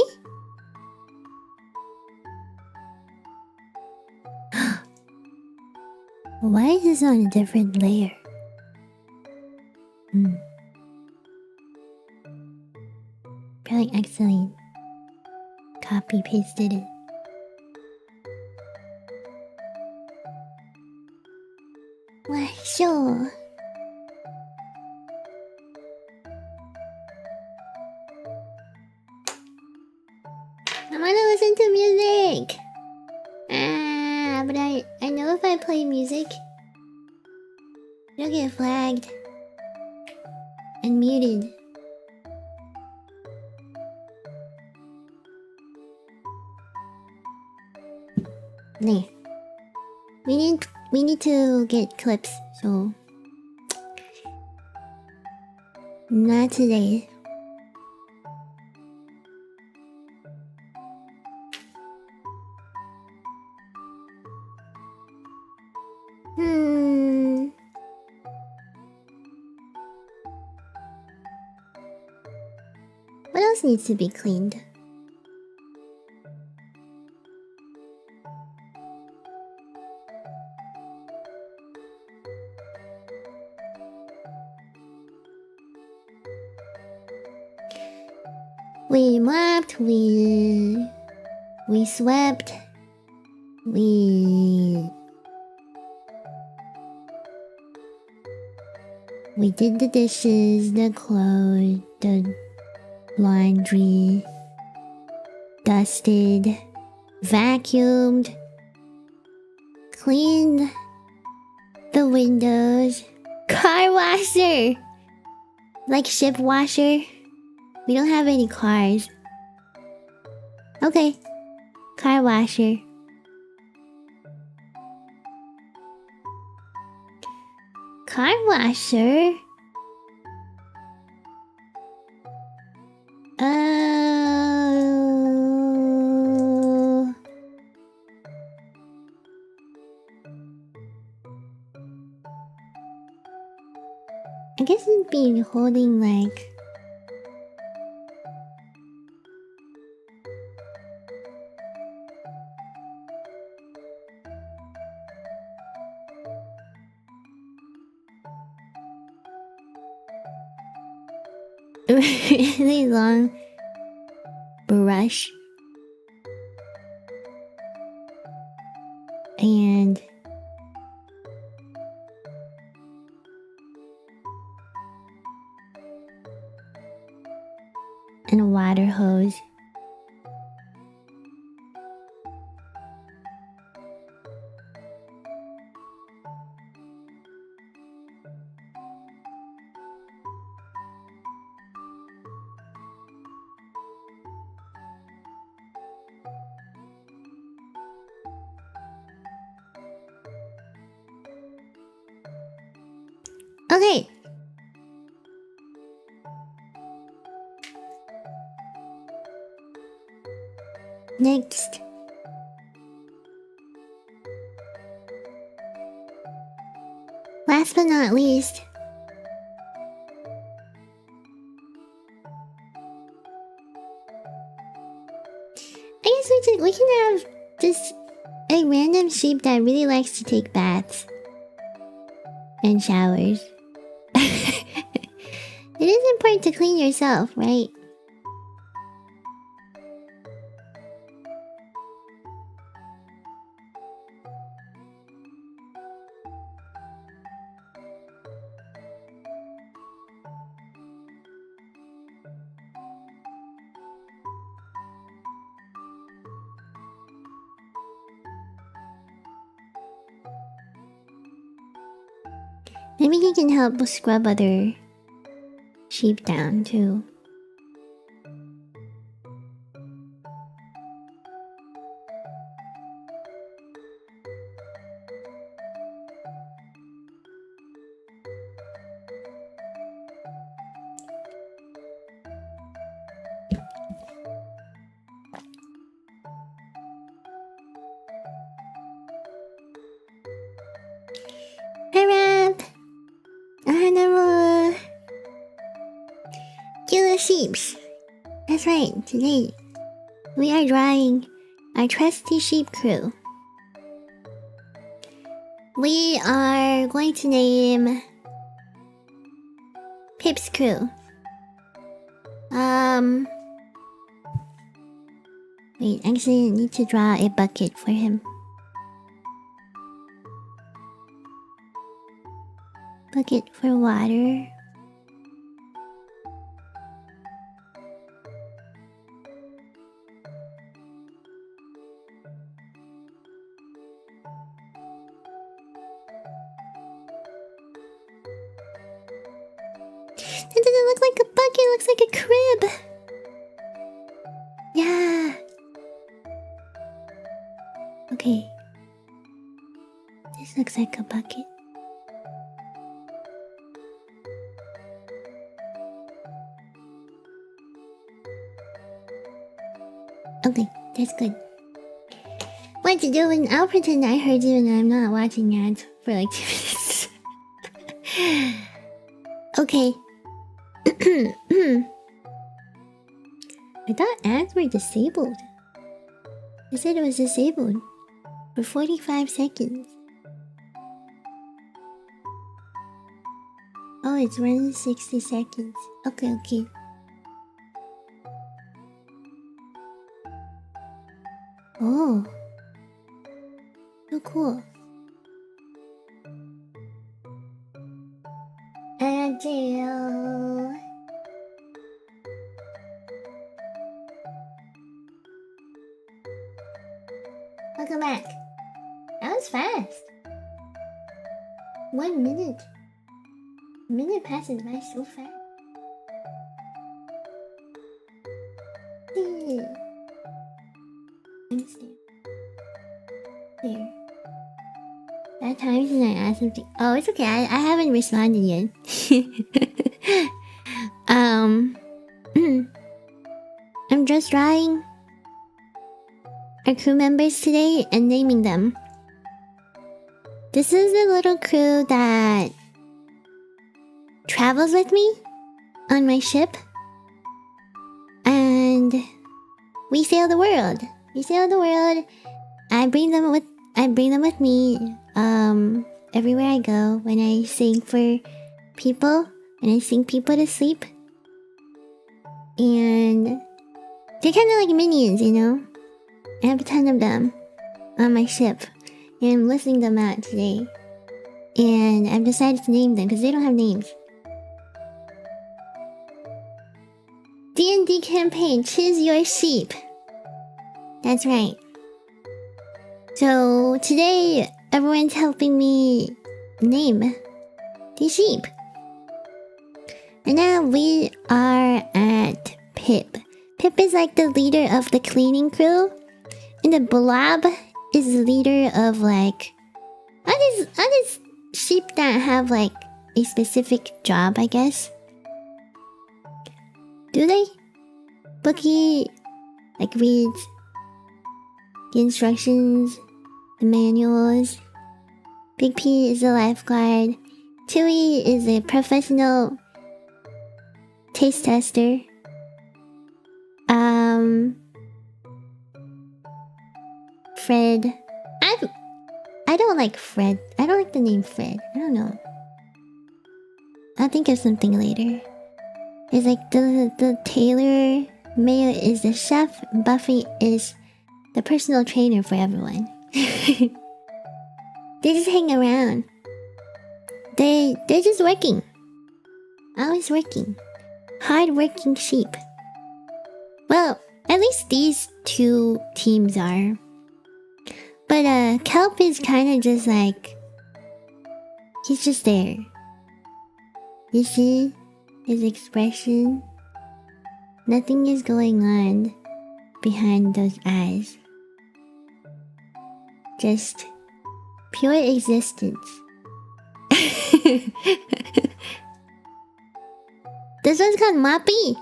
Why is this on a different layer? Probably accidentally copy-pasted it. Why, sure. I wanna listen to music! But I know if I play music, it'll get flagged and muted. Nah. We need to get clips, so not today. What else needs to be cleaned? We mopped, we swept, we did the dishes, the clothes, the laundry, dusted, vacuumed, cleaned the windows, car washer, like ship washer. We don't have any cars. Okay, car washer. Car washer? I guess it'd be holding like really long brush. And a water hose. Okay. Next. Last but not least. I guess we can have just a random sheep that really likes to take baths and showers. It is important to clean yourself, right? Maybe he can help scrub other sheep down too. Hi, Rab! Nemu! Killer sheeps! That's right, today we are drawing our trusty sheep crew. We are going to name Pip's crew. Wait, actually I need to draw a bucket for him. Bucket for water. That doesn't look like a bucket, it looks like a crib. Yeah. Okay. This looks like a bucket. Okay, that's good. What to do? And I'll pretend I heard you and I'm not watching ads for like 2 minutes. Okay. I thought ads were disabled. They said it was disabled for 45 seconds. Oh, it's running 60 seconds. Okay, okay. Oh. So cool. Adele. Welcome back. That was fast. 1 minute. A minute passes by so fast. There. That time since I asked something. Oh, it's okay. I haven't responded yet. I'm just drawing our crew members today and naming them. This is the little crew that travels with me on my ship. And we sail the world. I bring them with me everywhere I go when I sing for people and I sing people to sleep. And they're kind of like minions, you know? I have a ton of them on my ship. And I'm listing them out today. And I've decided to name them because they don't have names. D&D campaign, choose your sheep. That's right. So today, everyone's helping me name the sheep. And now we are at Pip. Pip is like the leader of the cleaning crew. And the Blob is the leader of like... Others sheep that have like a specific job, I guess. Do they? Bookie like reads the instructions, the manuals. Big P is a lifeguard. Chewy is a professional taste tester. Fred. I don't like Fred. I don't like the name Fred. I don't know. I'll think of something later. It's like the tailor. Mayo is the chef. Buffy is the personal trainer for everyone. They just hang around. They're just working. Always working. Hard-working sheep. Well, at least these two teams are. But Kelp is kind of just like... He's just there. You see his expression? Nothing is going on behind those eyes. Just pure existence. This one's called Moppy.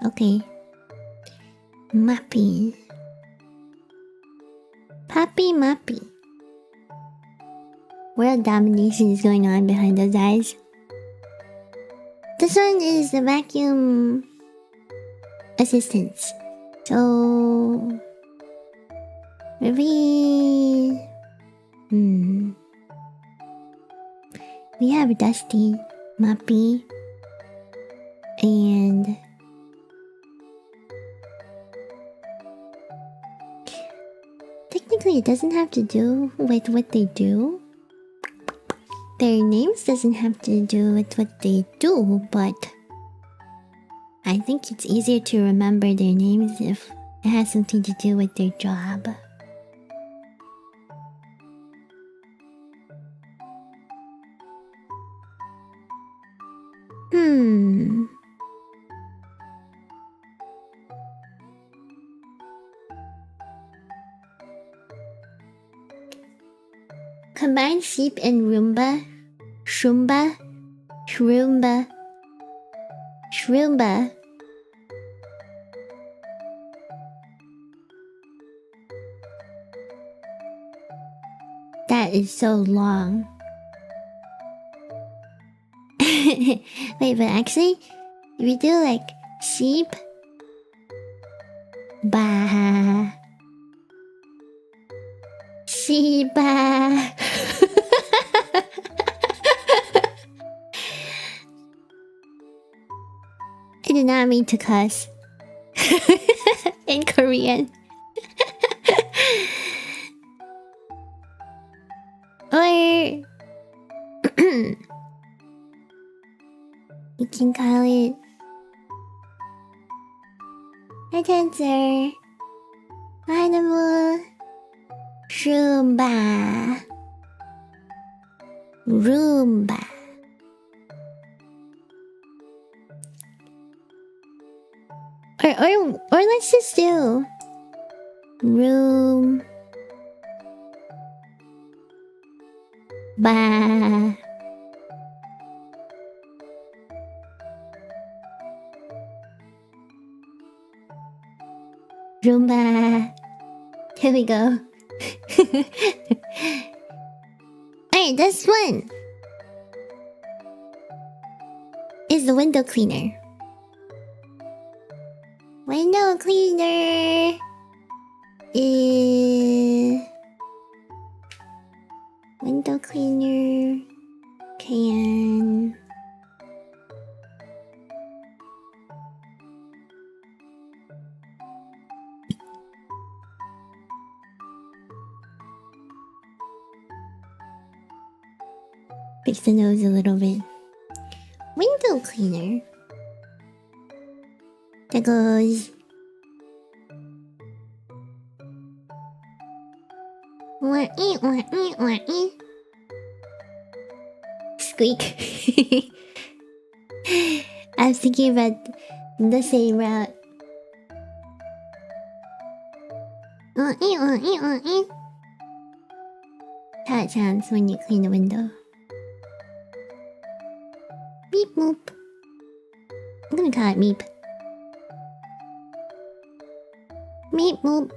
Okay. Moppy. Poppy Moppy. World domination is going on behind those eyes. This one is the vacuum assistants. So maybe we have Dusty, Moppy, and technically it doesn't have to do with what they do. Their names doesn't have to do with what they do, but I think it's easier to remember their names if it has something to do with their job. Combine sheep and Roomba. Shroomba. Shroomba. Shroomba. That is so long. Wait, but actually, if we do like sheep, ba, Shiba. I did not mean to cuss. In Korean. Or we can call it a dancer. Animal. Roomba. Roomba. Or let's just do room ba. Roomba. Here we go. Alright, this one is the window cleaner. Window cleaner is... Window cleaner can... Fix the nose a little bit. Window cleaner. That goes. Squeak. I was thinking about the same route. How it sounds when you clean the window. Meep moop. I'm gonna call it meep. Meep moop.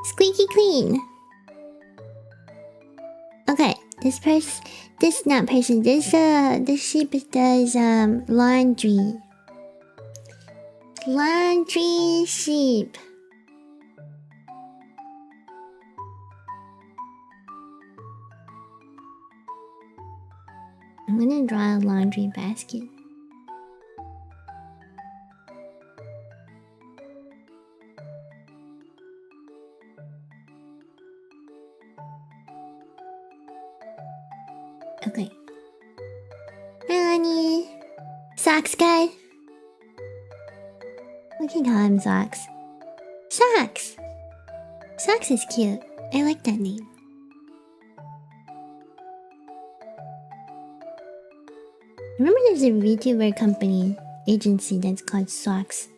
Squeaky clean. Okay, this sheep does laundry. Laundry sheep. I'm gonna draw a laundry basket. Okay. Honey. Socks guy. We can call him Socks. Socks! Socks is cute. I like that name. Remember there's a VTuber company, agency that's called Socks.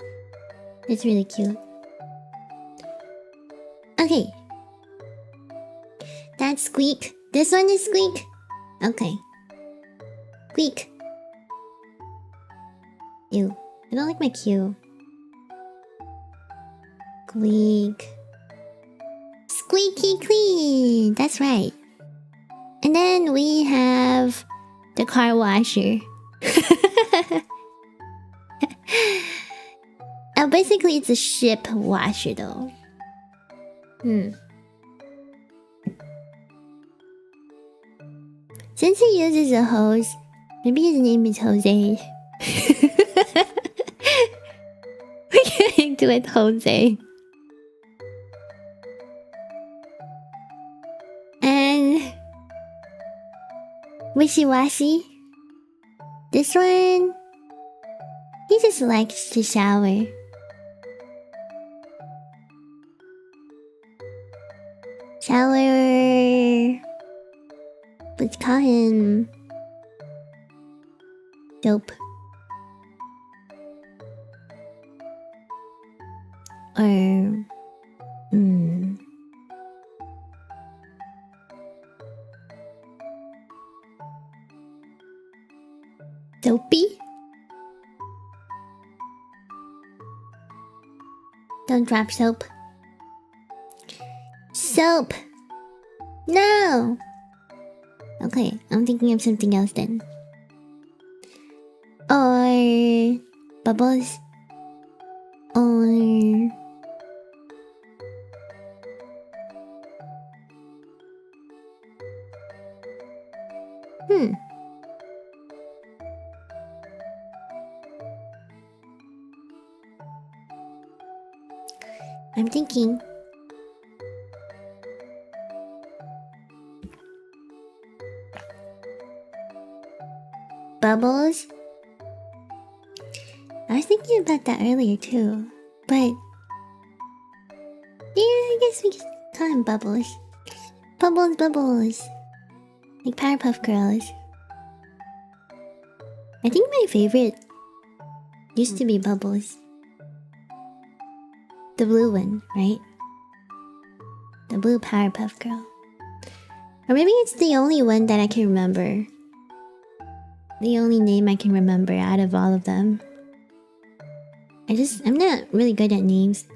It's really cute. Okay. That's Squeak. This one is Squeak. Okay. Squeak. Ew. I don't like my Q. Squeak. Squeaky clean. That's right. And then we have the car washer. Basically it's a ship washer though. Since he uses a hose, maybe his name is Jose. We're getting to it, Jose. And Wishy-washy. This one, he just likes to shower. Shower. Let's call him Dope. Or Dopey? Don't drop soap. Soap! No! Okay, I'm thinking of something else then. Or Bubbles. Or I'm thinking. Bubbles? I was thinking about that earlier too, but yeah, I guess we could call him Bubbles. Bubbles, Bubbles. Like Powerpuff Girls. I think my favorite used to be Bubbles. The blue one, right? The blue Powerpuff Girl. Or maybe it's the only one that I can remember. The only name I can remember out of all of them. I'm not really good at names,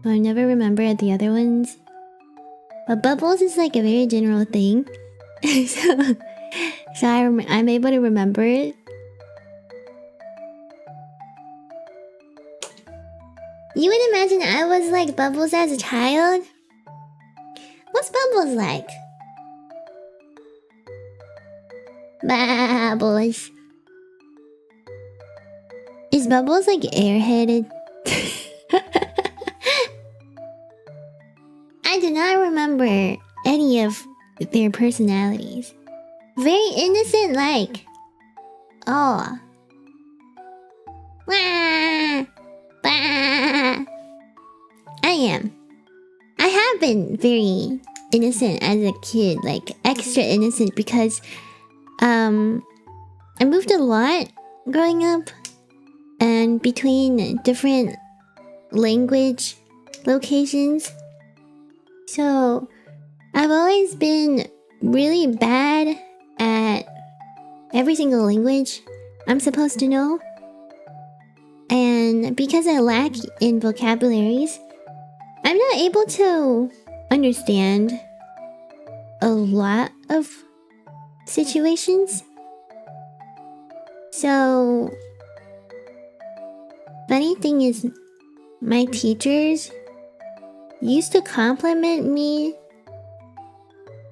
so I never remember the other ones. But Bubbles is like a very general thing. so I'm able to remember it. You would imagine I was like Bubbles as a child? What's Bubbles like? Bubbles. Is Bubbles like airheaded? I do not remember any of their personalities. Very innocent like. Oh. Wah, wah. I am. I have been very innocent as a kid, like extra innocent because I moved a lot growing up and between different language locations. So I've always been really bad at every single language I'm supposed to know. And because I lack in vocabularies, I'm not able to understand a lot of situations. So, funny thing is, my teachers used to compliment me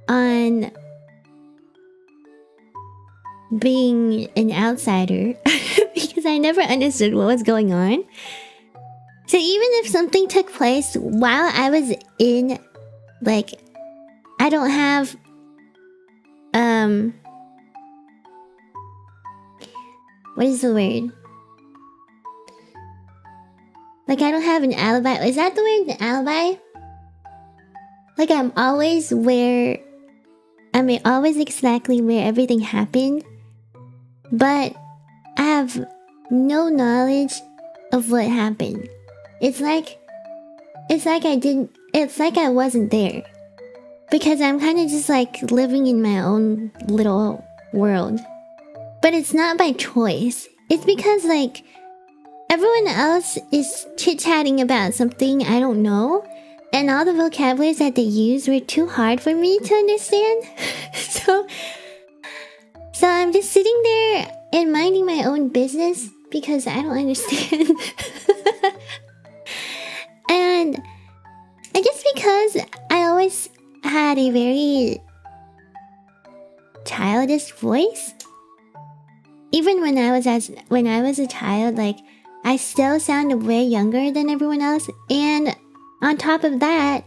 on being an outsider because I never understood what was going on. So even if something took place while I was in, like, I don't have, what is the word? Like, I don't have an alibi. Is that the word? The alibi? Like, I'm always exactly where everything happened. But I have no knowledge of what happened. It's like I wasn't there. Because I'm kind of just like living in my own little world. But it's not by choice. It's because like everyone else is chit-chatting about something I don't know. And all the vocabularies that they use were too hard for me to understand. So I'm just sitting there and minding my own business because I don't understand. And I guess because I always had a very childish voice. Even when I was a child, like I still sounded way younger than everyone else. And on top of that,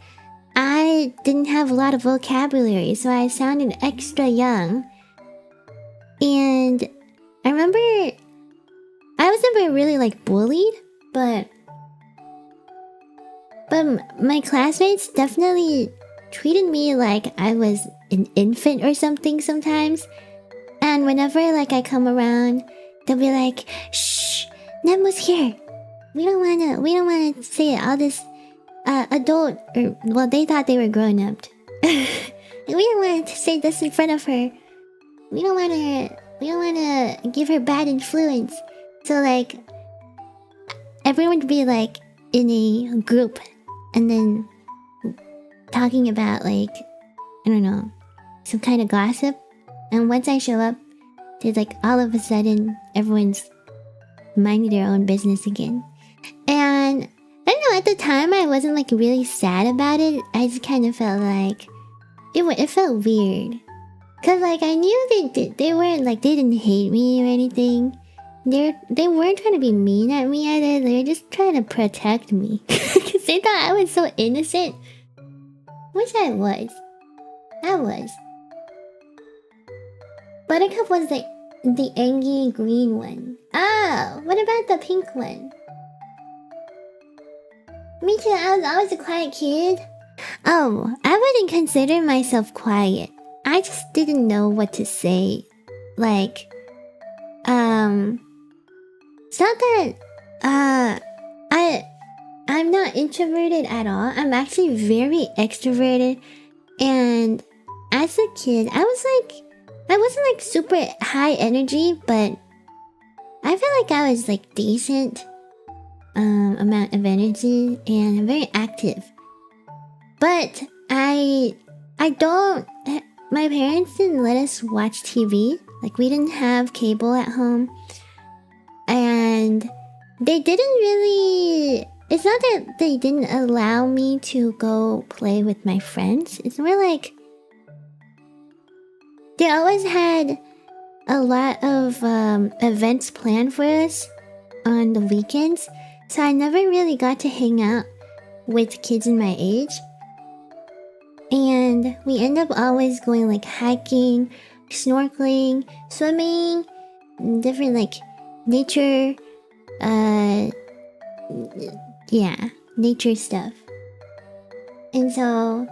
I didn't have a lot of vocabulary, so I sounded extra young. And I remember I was never really like bullied, but my classmates definitely treated me like I was an infant or something sometimes. And whenever like I come around, they'll be like, "Shh, Nemu's here. We don't wanna say all this adult," or well, they thought they were grown up. We don't want to say this in front of her. We don't wanna give her bad influence. So like everyone would be like in a group and then talking about like, I don't know, some kind of gossip. And once I show up, there's like all of a sudden everyone's minding their own business again. And I don't know, at the time I wasn't like really sad about it. I just kind of felt like it felt weird. Cause like I knew they weren't like, they didn't hate me or anything. They weren't trying to be mean at me either. They were just trying to protect me. Cause they thought I was so innocent. Which I was. Buttercup was the angry green one. Oh, what about the pink one? Me too, I was always a quiet kid. Oh, I wouldn't consider myself quiet. I just didn't know what to say. Like, it's not that, I'm not introverted at all. I'm actually very extroverted. And as a kid, I wasn't like super high energy, but I felt like I was like decent amount of energy and very active. But my parents didn't let us watch TV. Like we didn't have cable at home. And they didn't really, it's not that they didn't allow me to go play with my friends. It's more like they always had a lot of events planned for us on the weekends. So I never really got to hang out with kids in my age. And we end up always going like hiking, snorkeling, swimming, different like nature, yeah, nature stuff. And so,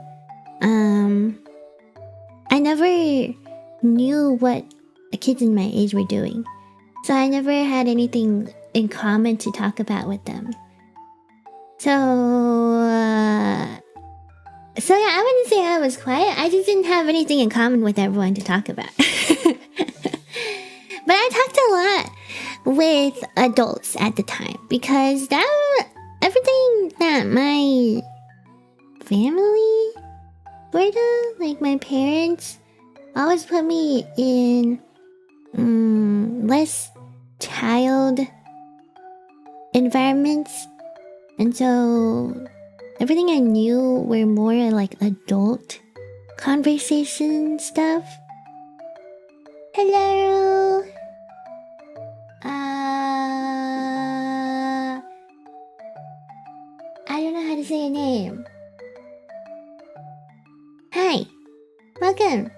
I never knew what kids in my age were doing. So I never had anything in common to talk about with them. So yeah, I wouldn't say I was quiet. I just didn't have anything in common with everyone to talk about. But I talked a lot with adults at the time because everything that my family were doing, like my parents, always put me in less child environments, and so everything I knew were more like adult conversation stuff. Hello. I don't know how to say your name. Hi. Welcome.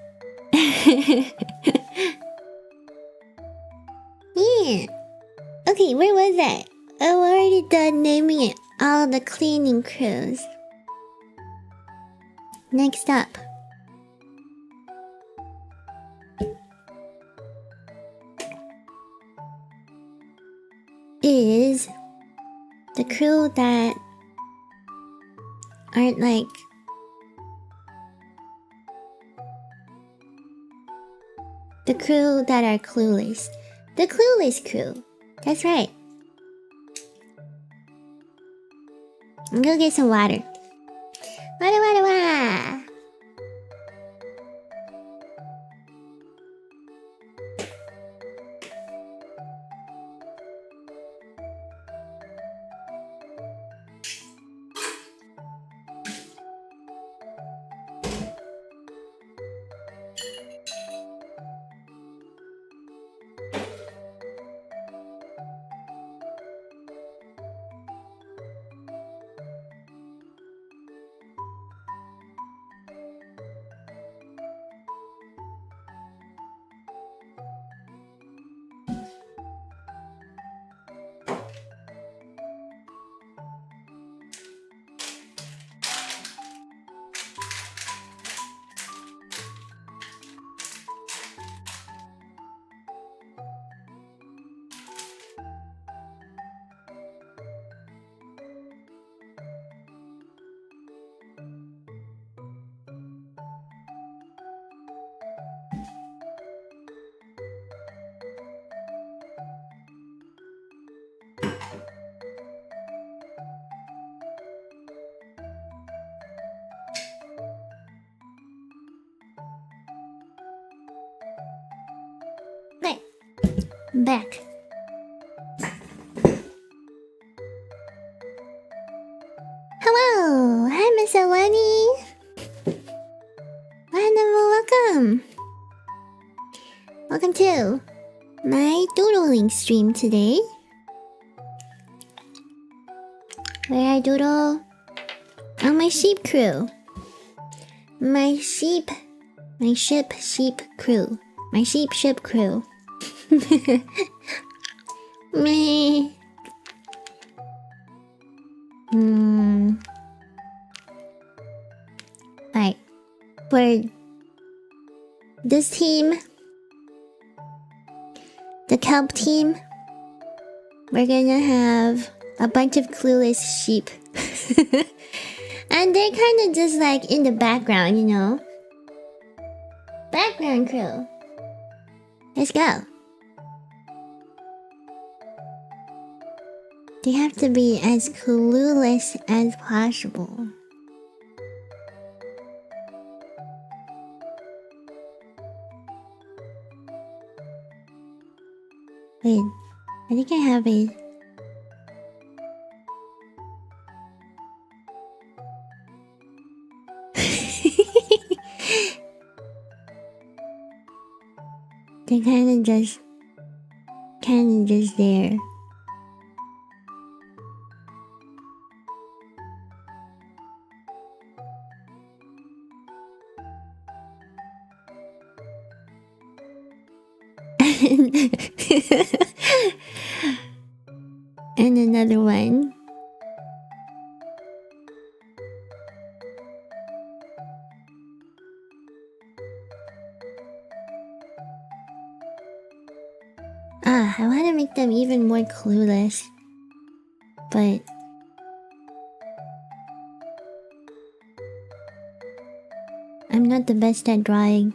Yeah. Okay, where was I? I'm already done naming all the cleaning crews. Next up is the crew that aren't like the crew that are clueless. The clueless crew. That's right. I'm gonna get some water. Water. Right. Back. Hello. Hi, Miss Eleni. Welcome. Welcome to my doodling stream today, where I doodle on my sheep crew. My sheep crew. My ship crew. Me. Alright. For this team, the kelp team, we're gonna have a bunch of clueless sheep. And they're kind of just like in the background, you know? Background crew. Let's go. They have to be as clueless as possible. Wait, I think I have a... They're kind of just there. And another one. I want to make them even more clueless. But I'm not the best at drawing.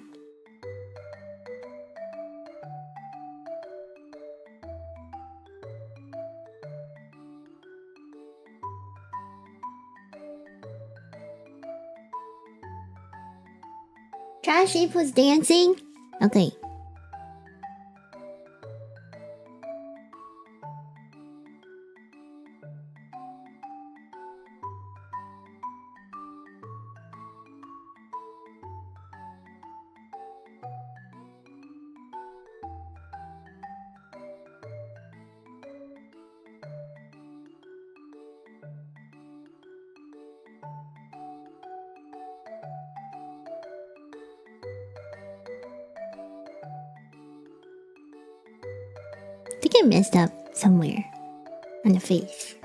Trash Sheep was dancing? Okay. I think I messed up somewhere on the face.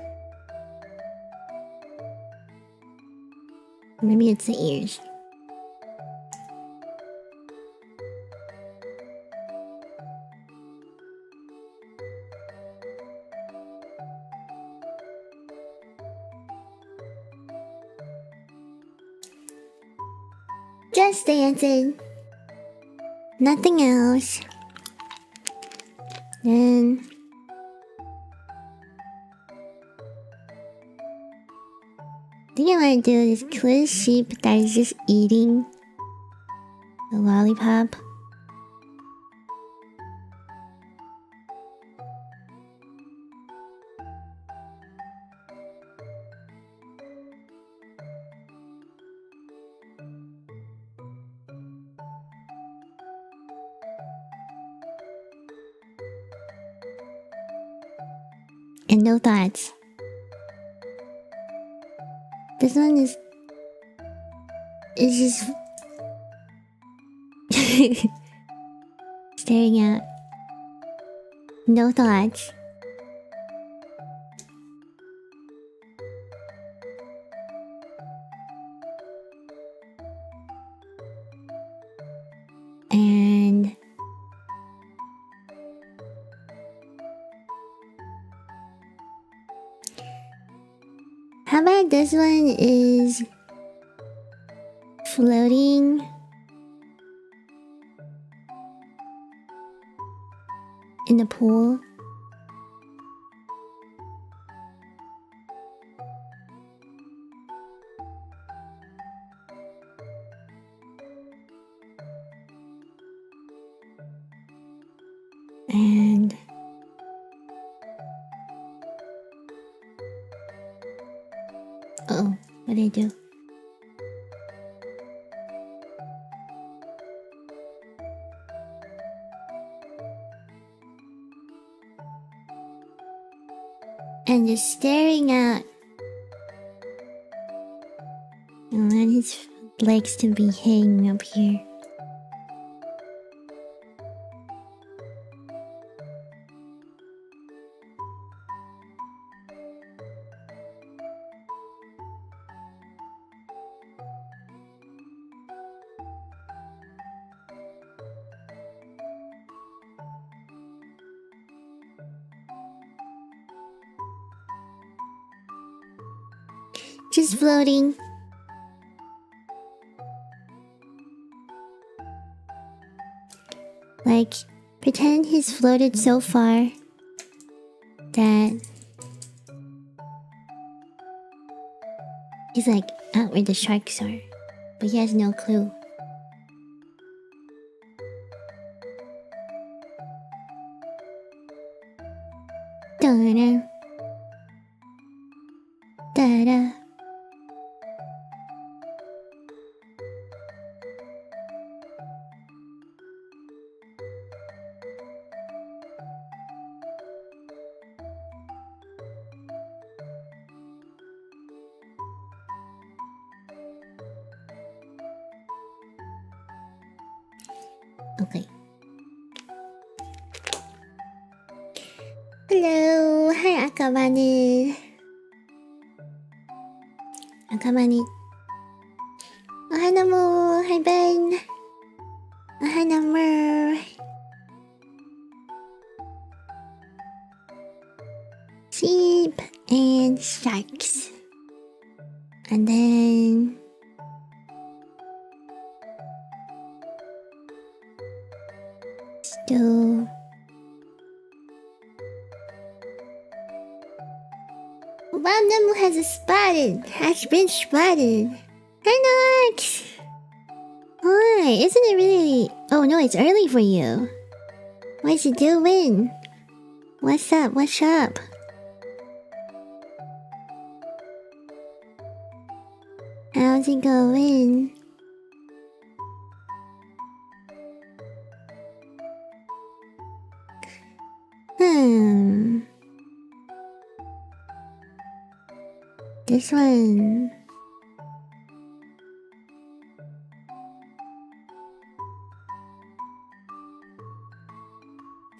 Maybe it's the ears. Just dancing. Nothing else. Then I think I want to do this cute sheep that is just eating a lollipop. And no thoughts. This one is just staring out. No thoughts. And how about this one is floating in the pool? And uh-oh, what did I do? And just staring out. I want his legs to be hanging up here. Just floating. Like, pretend he's floated so far that he's like out where the sharks are, but he has no clue. Da-da. Da-da. Okay. Hello, hi 赤羽赤羽お花もはいベンお花もsheep and sharks and then still wow, Nemu has been spotted. Hi Nox! Hi, isn't it really oh no, it's early for you. What's it doing? What's up? What's up? How's it going? This one.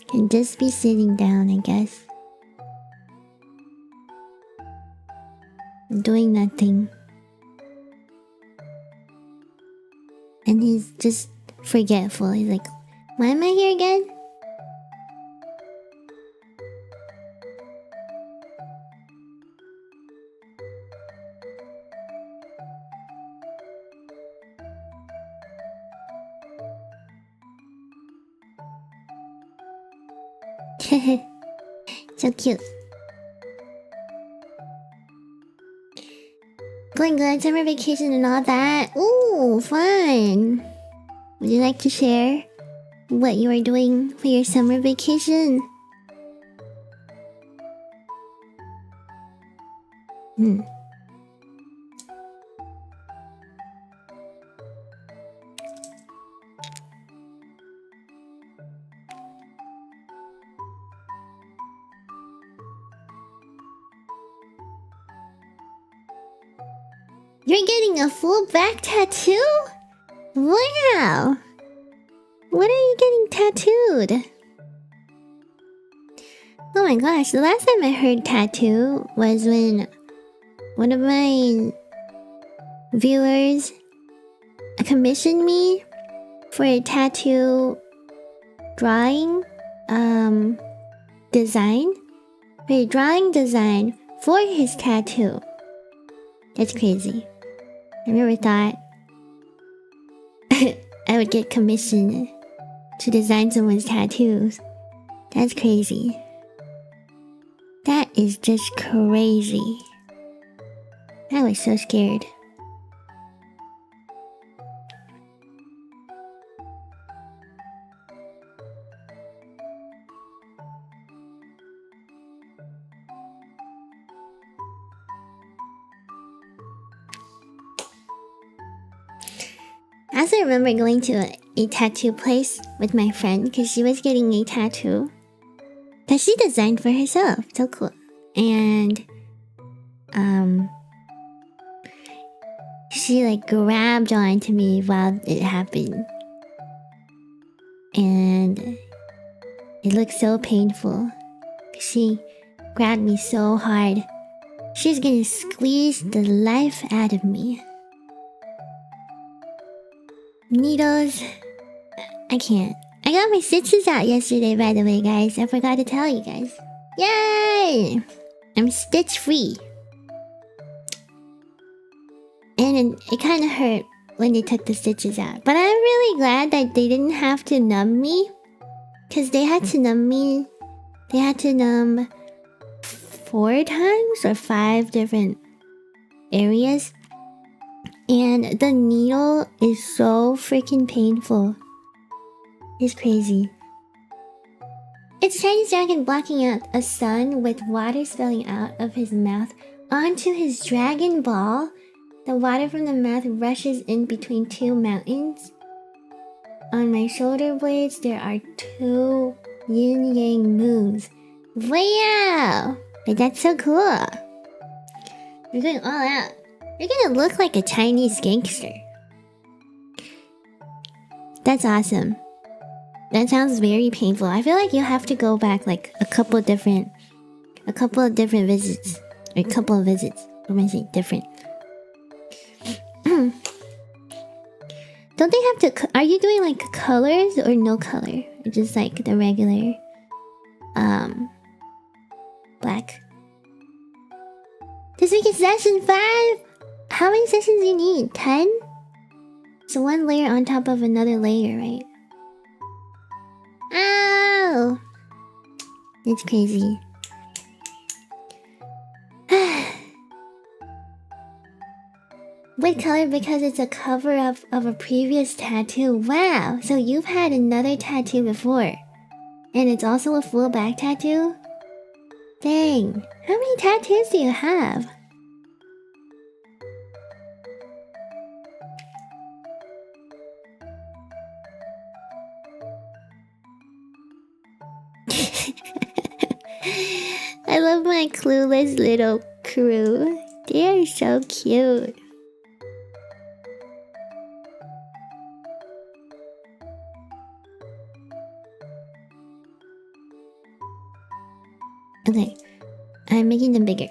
Can just be sitting down, I guess. Doing nothing. And he's just forgetful. He's like, why am I here again? So cute. Going good, summer vacation and all that. Ooh, fun. Would you like to share what you are doing for your summer vacation? You're getting a full back tattoo? Wow! What are you getting tattooed? Oh my gosh, the last time I heard tattoo was when one of my viewers commissioned me for a tattoo drawing design. For a drawing design for his tattoo. That's crazy. I never thought I would get commissioned to design someone's tattoos. That's crazy. That is just crazy. I was so scared. I also remember going to a tattoo place with my friend because she was getting a tattoo that she designed for herself. So cool. And she like grabbed onto me while it happened. And it looked so painful. She grabbed me so hard. She's gonna squeeze the life out of me. Needles. I can't. I got my stitches out yesterday, by the way, guys. I forgot to tell you guys. Yay! I'm stitch free. And it kind of hurt when they took the stitches out. But I'm really glad that they didn't have to numb me. Because they had to numb me. They had to numb 4 times or 5 different areas. And the needle is so freaking painful. It's crazy. It's Chinese dragon blocking out a sun with water spilling out of his mouth onto his dragon ball. The water from the mouth rushes in between 2 mountains. On my shoulder blades, there are 2 yin-yang moons. Wow! Like, that's so cool. You're going all out. You're gonna look like a Chinese gangster. That's awesome. That sounds very painful. I feel like you have to go back like a couple different a couple of different visits. Or a couple of visits. What am I saying? Different. Don't they have to... Are you doing like colors or no color? Or just like the regular... black? This week is session 5! How many sessions do you need? 10? So one layer on top of another layer, right? Ow! It's crazy. What color? Because it's a cover-up of a previous tattoo. Wow! So you've had another tattoo before. And it's also a full back tattoo? Dang. How many tattoos do you have? I love my clueless little crew. They are so cute. Okay, I'm making them bigger.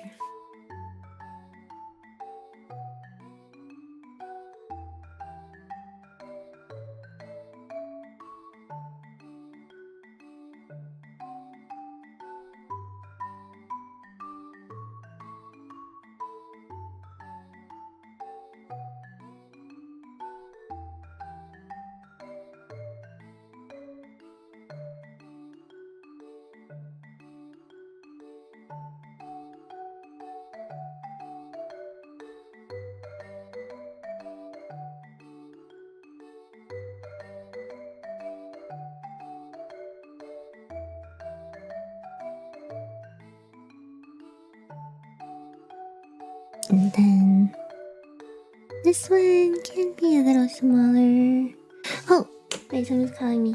And then this one can be a little smaller. Oh, wait, someone's calling me.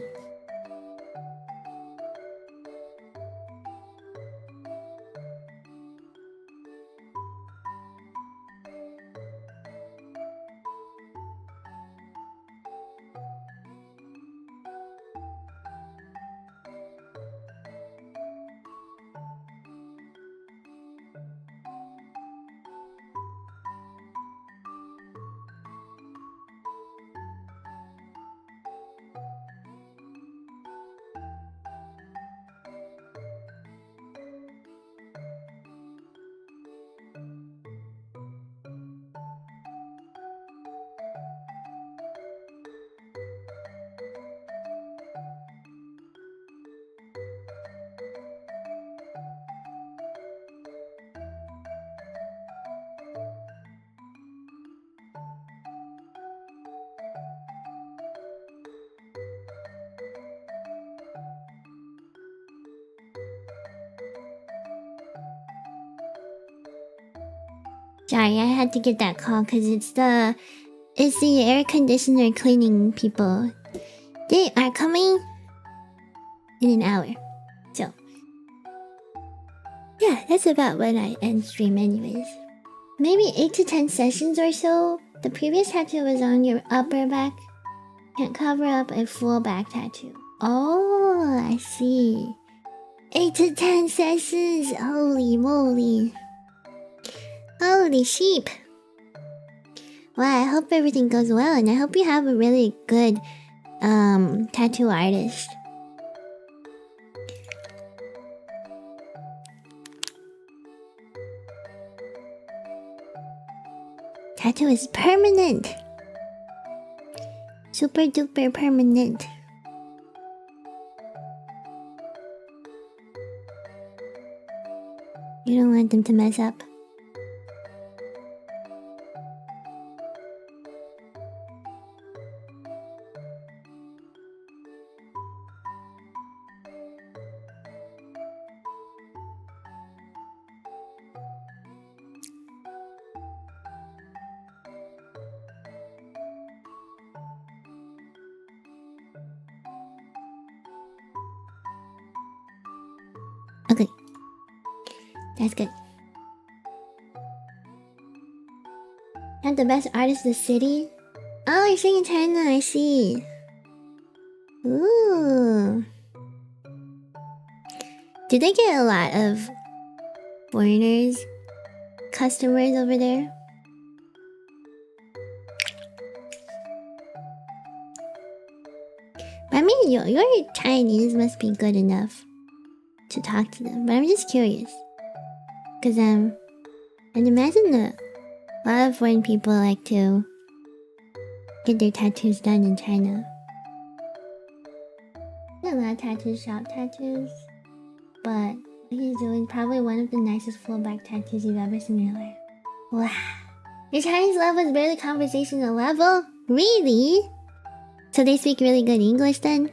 Sorry, I had to get that call because it's the air conditioner cleaning people. They are coming in an hour. So yeah, that's about when I end stream anyways. Maybe 8 to 10 sessions or so. The previous tattoo was on your upper back. Can't cover up a full back tattoo. Oh, I see. 8 to 10 sessions. Holy moly. Holy sheep. Well, I hope everything goes well, and I hope you have a really good tattoo artist. Tattoo is permanent. Super duper permanent. You don't want them to mess up. Okay. That's good. Not the best artist in the city? Oh, you're saying in China, I see. Ooh. Do they get a lot of foreigners, customers over there. I mean, your Chinese must be good enough to talk to them. But I'm just curious. Because, I'd imagine that a lot of foreign people like to get their tattoos done in China. Not a lot of tattoo shop tattoos. But what he's doing, probably one of the nicest full back tattoos you've ever seen in your life. Wow. Your Chinese level is barely conversational level? Really? So they speak really good English then?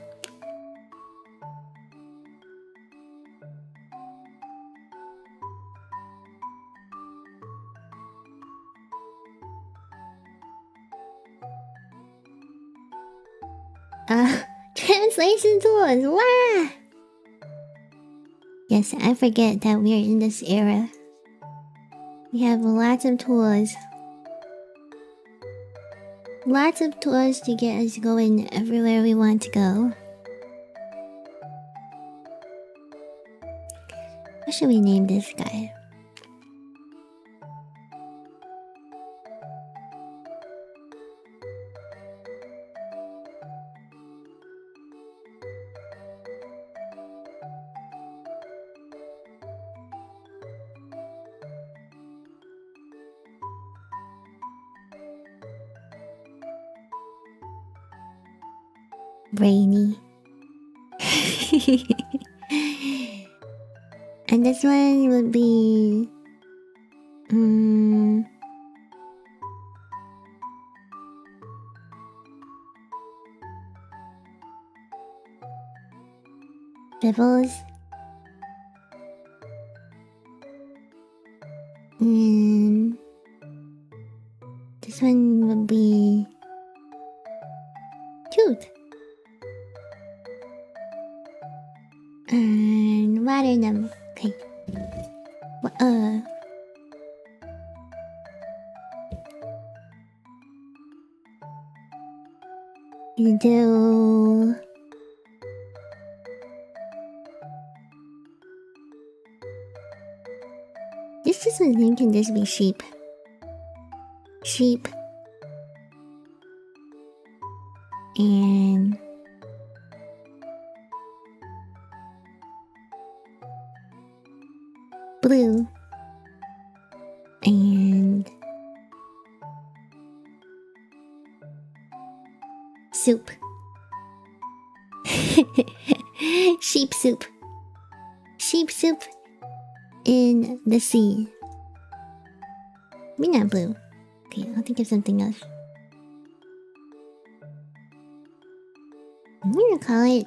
Translation tools, wow! Yes, I forget that we're in this era. We have lots of tools. Lots of tools to get us going everywhere we want to go. What should we name this guy? Brainy. And this one would be Bibbles. And this one would be Tooth. And water them. Okay. You do. This name can just be sheep. Sheep. And blue. And soup. Sheep soup. Sheep soup in the sea. Maybe not blue. Okay, I'll think of something else. I'm gonna call it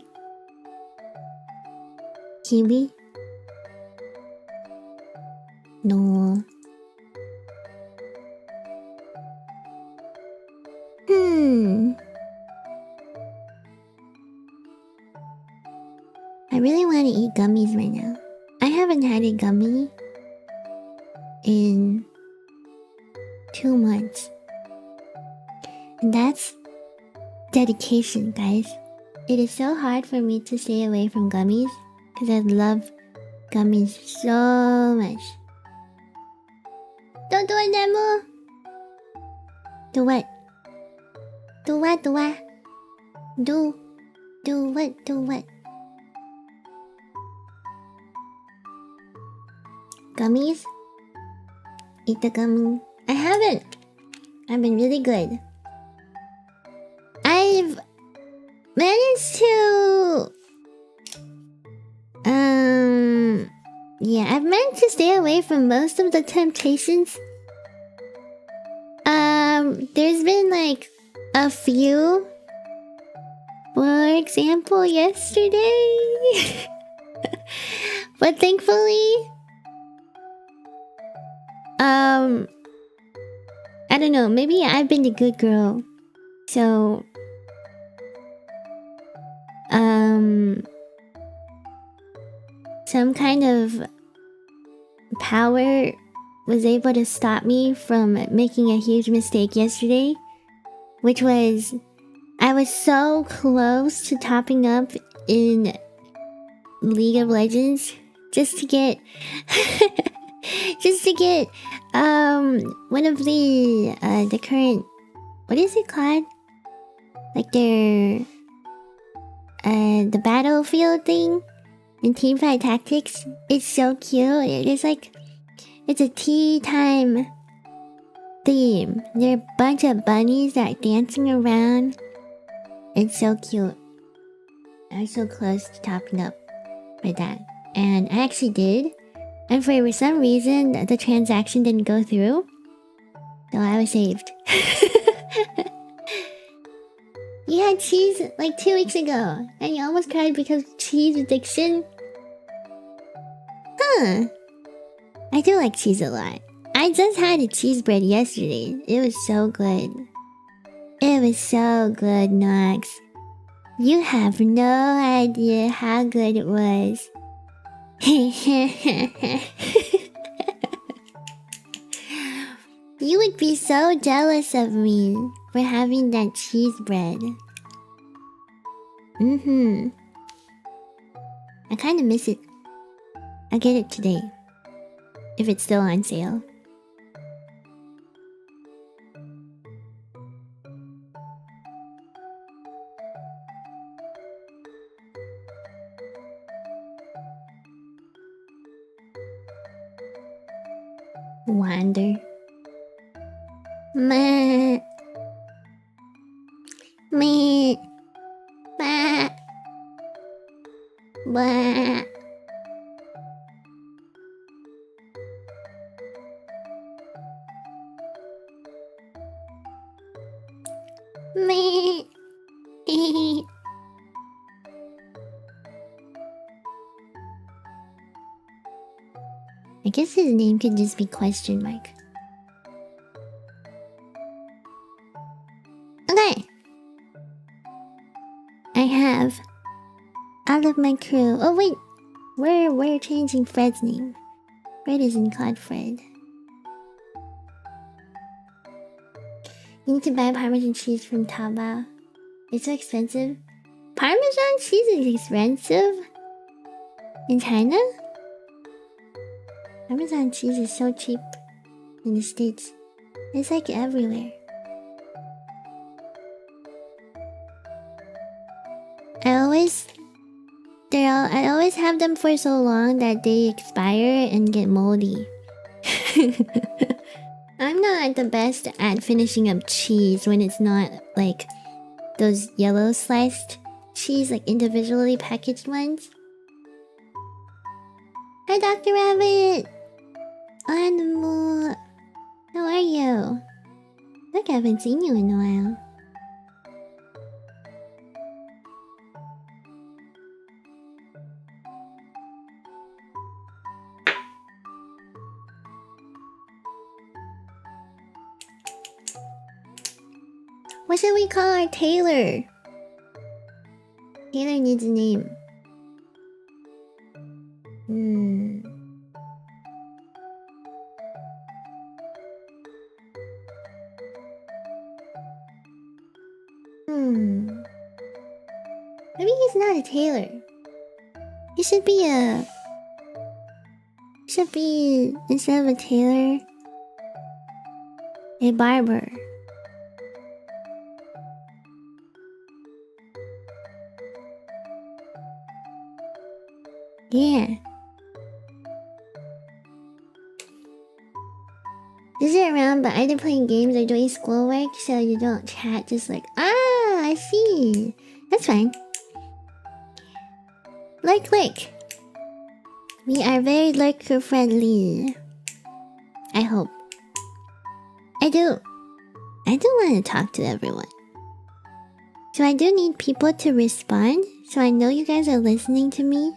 kiwi. No. I really want to eat gummies right now. I haven't had a gummy in 2 months. And that's dedication, guys. It is so hard for me to stay away from gummies because I love gummies so much. Don't do it, Nemu! Do what? Do what? Do what? Do what? Do what? Gummies? Eat the gummy. I haven't. I've been really good. I've managed to... Yeah, I've managed to stay away from most of the temptations. There's been like a few. For example, yesterday. But thankfully, I don't know, maybe I've been the good girl. So, some kind of power was able to stop me from making a huge mistake yesterday, which was I was so close to topping up in League of Legends just to get just to get one of the current, what is it called? Like their the battlefield thing in Teamfight Tactics. It's so cute. It's a tea time theme. There are a bunch of bunnies that are dancing around. It's so cute. I was so close to topping up with that, and I actually did. And for some reason, the transaction didn't go through, so I was saved. You had cheese like 2 weeks ago, and you almost cried because of cheese addiction? Huh. I do like cheese a lot. I just had a cheese bread yesterday. It was so good. It was so good, Nox. You have no idea how good it was. You would be so jealous of me for having that cheese bread. I kinda miss it. I'll get it today, if it's still on sale. Wander. Meh. Meh. Bah. Bah. Meh. I guess his name could just be question mark. Okay. I have all of my crew. Oh wait, we're changing Fred's name. Fred isn't called Fred. You need to buy Parmesan cheese from Taobao. It's so expensive. Parmesan cheese is expensive in China? Parmesan cheese is so cheap in the States. It's like everywhere. I always have them for so long that they expire and get moldy. I'm not the best at finishing up cheese when it's not like those yellow sliced cheese, like individually packaged ones. Hi, Dr. Rabbit! Nemu, how are you? Look, I haven't seen you in a while. What should we call our tailor? Tailor needs a name. Maybe he's not a tailor. He should be instead of a tailor, a barber. Yeah. Just sit around but either playing games or doing schoolwork so you don't chat just like, I see. That's fine. Lurk. We are very lurker friendly. I hope. I do want to talk to everyone. So I do need people to respond so I know you guys are listening to me.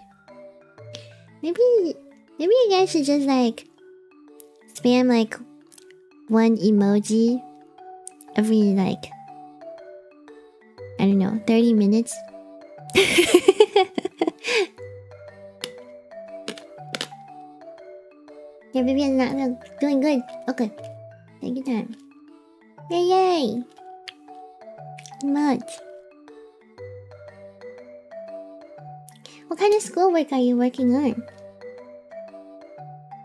Maybe you guys should just like spam like one emoji every like, I don't know, 30 minutes. Yeah, maybe I'm not doing good. Okay, take your time. Yay! Much. What kind of schoolwork are you working on?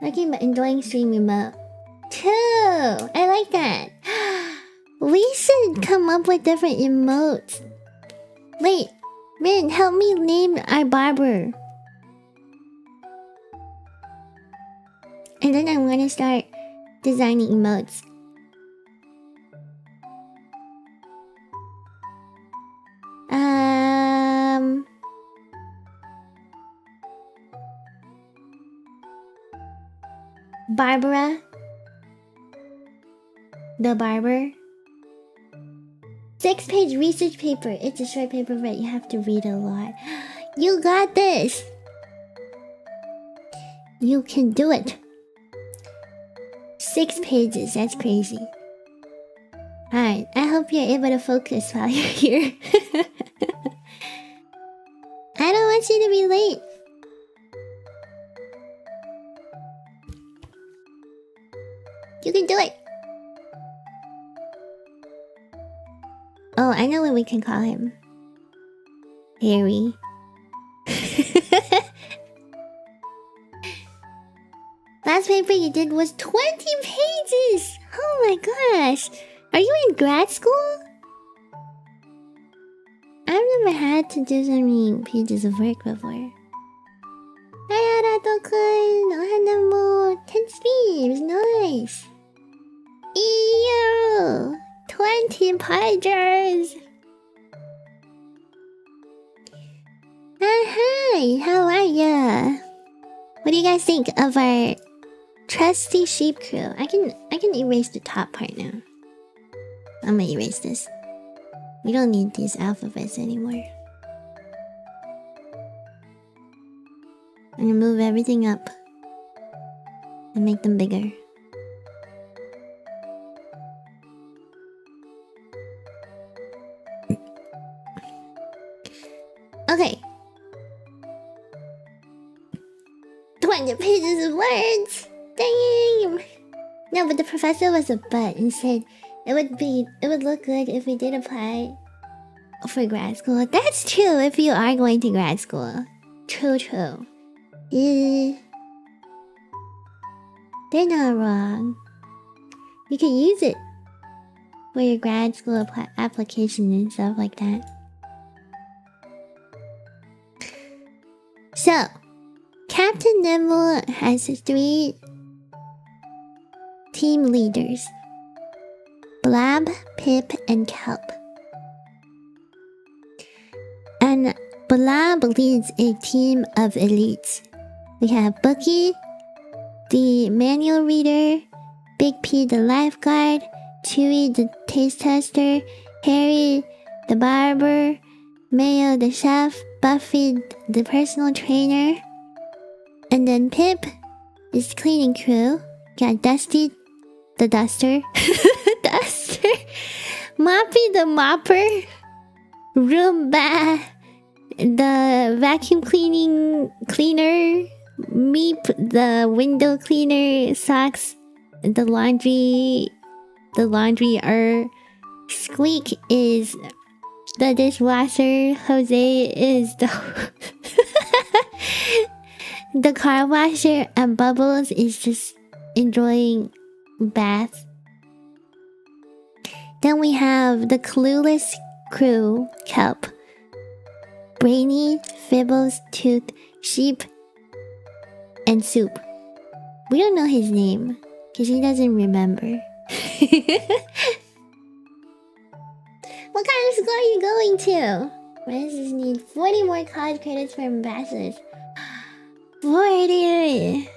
Looking but enjoying stream remote. True! I like that. We should come up with different emotes. Wait, Rin, help me name our barber. And then I'm gonna start designing emotes. Barbara. The barber. 6-page research paper. It's a short paper, but you have to read a lot. You got this! You can do it. 6 pages, that's crazy. Alright, I hope you're able to focus while you're here. I don't want you to be late. You can do it. Oh, I know what we can call him. Harry. Last paper you did was 20 pages! Oh my gosh! Are you in grad school? I've never had to do so many pages of work before. Ayarato-kun, ohana mo, 10 streams, nice! Ew! 20 pages! Hi, how are ya? What do you guys think of our trusty sheep crew? I can erase the top part now. I'm gonna erase this. We don't need these alphabets anymore. I'm gonna move everything up and make them bigger. Okay. 20 pages of words! Dang! No, but the professor was a butt and said it would look good if we did apply for grad school. That's true if you are going to grad school. True. They're not wrong. You can use it for your grad school application and stuff like that. So, Captain Nemu has 3 team leaders. Blab, Pip, and Kelp. And Blab leads a team of elites. We have Bookie, the manual reader, Big P the lifeguard, Chewy the taste tester, Harry the barber, Mayo the chef, Buffy the personal trainer, and then Pip is cleaning crew. Got Dusty the duster, Moppy the mopper, Roomba the vacuum cleaner, Meep the window cleaner, Socks the laundryer, Squeak is the dishwasher, Jose is the the car washer, and Bubbles is just enjoying bath. Then we have the clueless crew, Kelp, Brainy, Fibbles, Tooth, Sheep, and Soup. We don't know his name, because he doesn't remember. What kind of school are you going to? Residents need 40 more college credits for ambassadors. 40!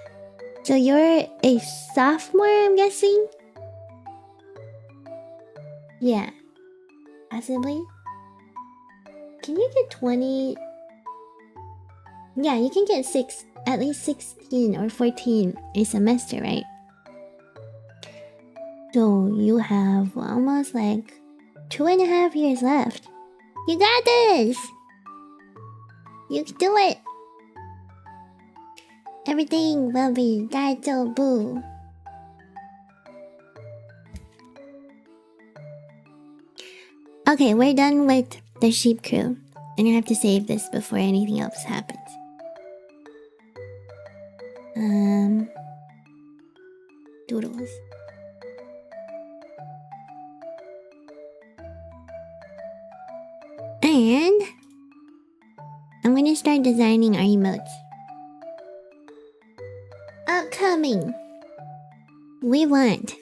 So you're a sophomore, I'm guessing? Yeah. Possibly? Can you get 20? Yeah, you can get at least 16 or 14 a semester, right? So you have almost like 2.5 years left. You got this! You can do it! Everything will be daijoubu. Okay, we're done with the sheep crew. And I have to save this before anything else happens. doodles. And I'm gonna start designing our emotes. Upcoming. We want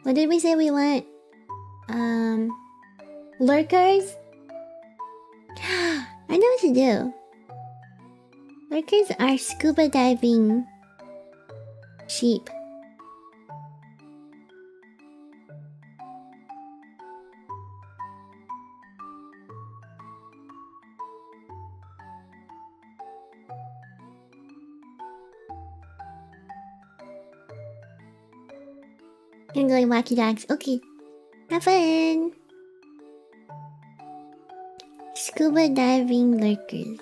what did we say we want? Lurkers? I know what to do. Lurkers are scuba diving sheep. Gonna go wacky dogs. Okay. Have fun. Scuba diving lurkers.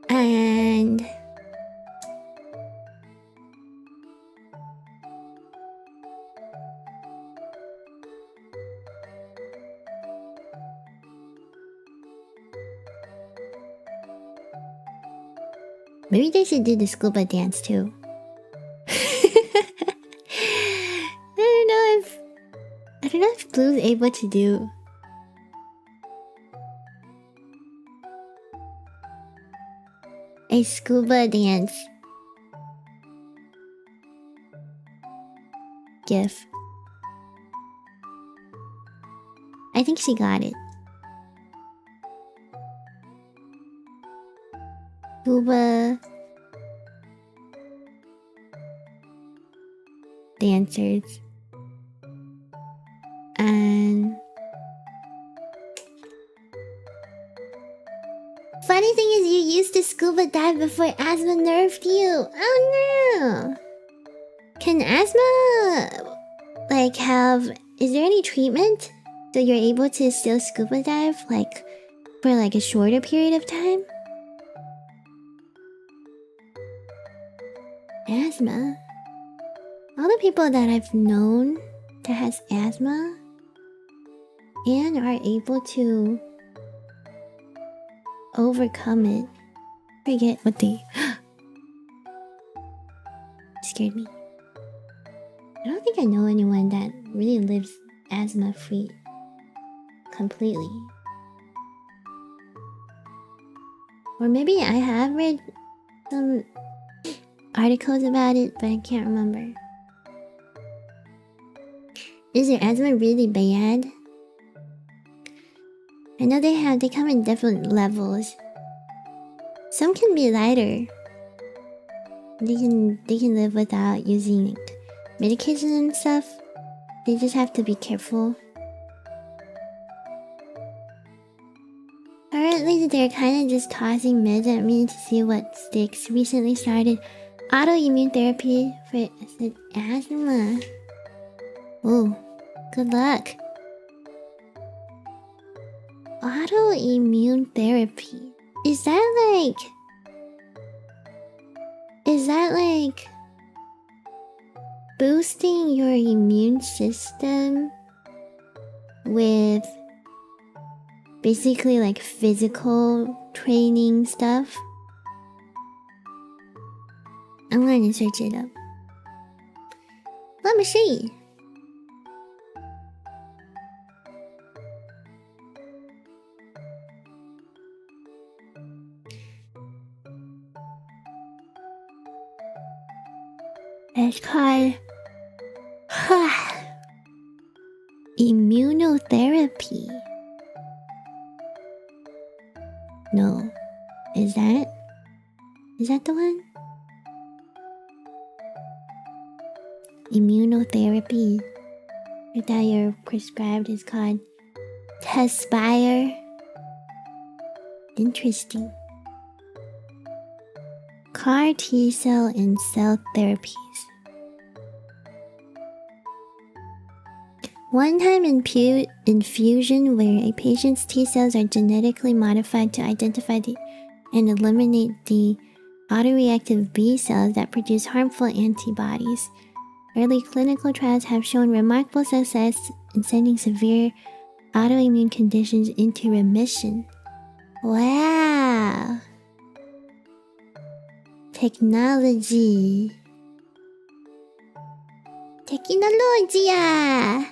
And maybe they should do the scuba dance too. I don't know if Blue's able to do a scuba dance gif. I think she got it. Scuba dancers. And funny thing is you used to scuba dive before asthma nerfed you. Oh no. Can asthma like have, is there any treatment so you're able to still scuba dive like for like a shorter period of time? Asthma? All the people that I've known that has asthma and are able to overcome it. Forget what they scared me. I don't think I know anyone that really lives asthma free completely. Or maybe I have read some articles about it, but I can't remember. Is your asthma really bad? I know they come in different levels. Some can be lighter. They can live without using like, medication and stuff. They just have to be careful. Currently, they're kind of just tossing meds at me to see what sticks. Recently started autoimmune therapy for asthma. Oh, good luck. Autoimmune therapy. Is that like boosting your immune system with basically like physical training stuff? I'm going to search it up. Let me see. It's called immunotherapy. No. Is that the one? Immunotherapy that you're prescribed is called Tespire. Interesting. CAR T-cell and cell therapies. One-time infusion where a patient's T-cells are genetically modified to identify and eliminate the autoreactive B cells that produce harmful antibodies. Early clinical trials have shown remarkable success in sending severe autoimmune conditions into remission. Wow! Technology. Technologia!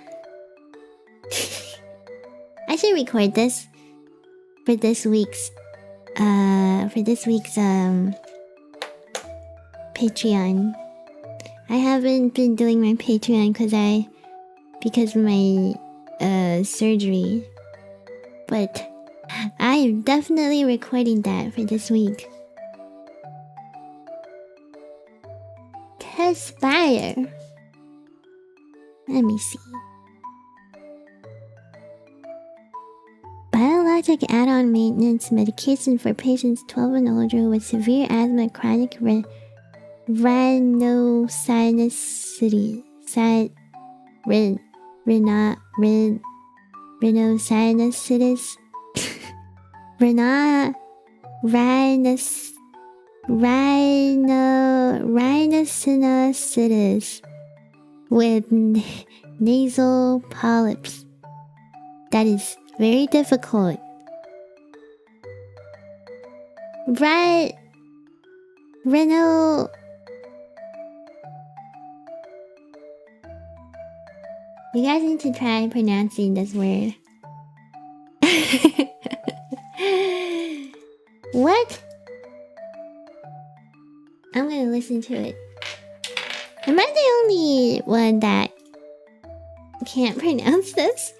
I should record this for this week's Patreon. I haven't been doing my Patreon because of my surgery, but I am definitely recording that for this week. Conspire. Let me see. Biologic add-on maintenance medication for patients 12 and older with severe asthma, chronic rhinosinusitis, rhinosinusitis, rhinosinusitis with nasal polyps. That is very difficult. Rhino. You guys need to try pronouncing this word. What? I'm gonna listen to it. Am I the only one that can't pronounce this?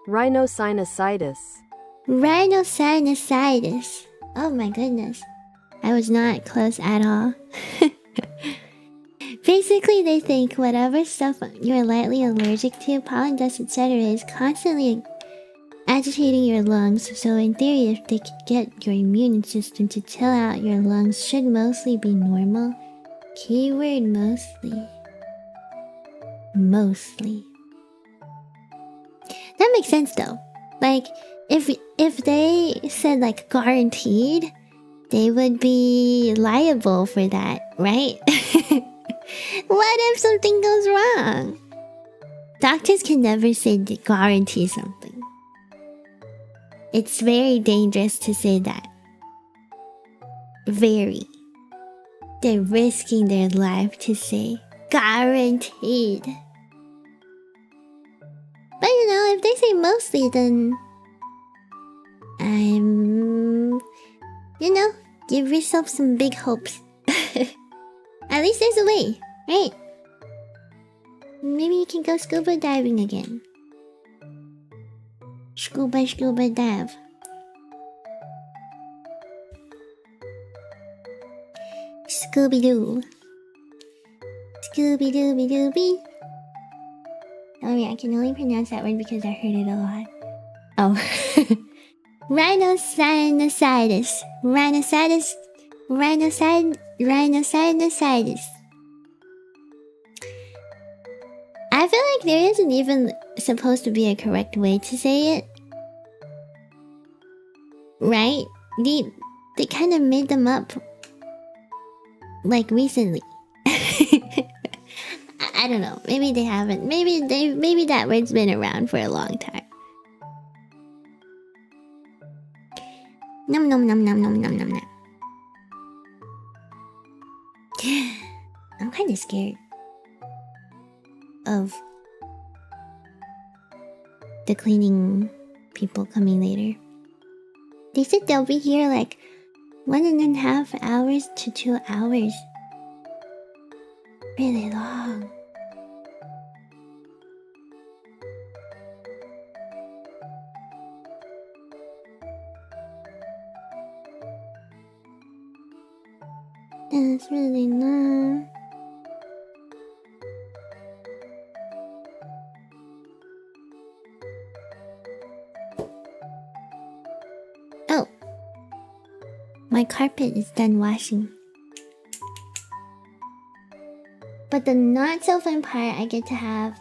Rhinosinusitis. Rhinosinusitis. Oh my goodness. I was not close at all. Basically, they think whatever stuff you're lightly allergic to, pollen dust, etc., is constantly agitating your lungs. So in theory, if they could get your immune system to chill out, your lungs should mostly be normal. Keyword mostly. Mostly. That makes sense though. Like, if they said like guaranteed, they would be liable for that, right? What if something goes wrong? Doctors can never say they guarantee something. It's very dangerous to say that. Very. They're risking their life to say guaranteed. But you know, if they say mostly, then give yourself some big hopes. At least there's a way, right? Maybe you can go scuba diving again. Scuba dive. Scooby-Doo. Scooby-Dooby-Dooby. Oh yeah, I can only pronounce that word because I heard it a lot. Oh. Rhinosinusitis. Rhinosinusitis. I feel like there isn't even supposed to be a correct way to say it. Right? They kind of made them up like recently. I don't know. Maybe they haven't. Maybe that word's been around for a long time. Nom nom nom nom nom nom nom nom. I'm kind of scared of the cleaning people coming later. They said they'll be here like 1.5 hours to 2 hours. Really long. That's really long. Oh. my carpet is done washing. But the not so fun part, I get to have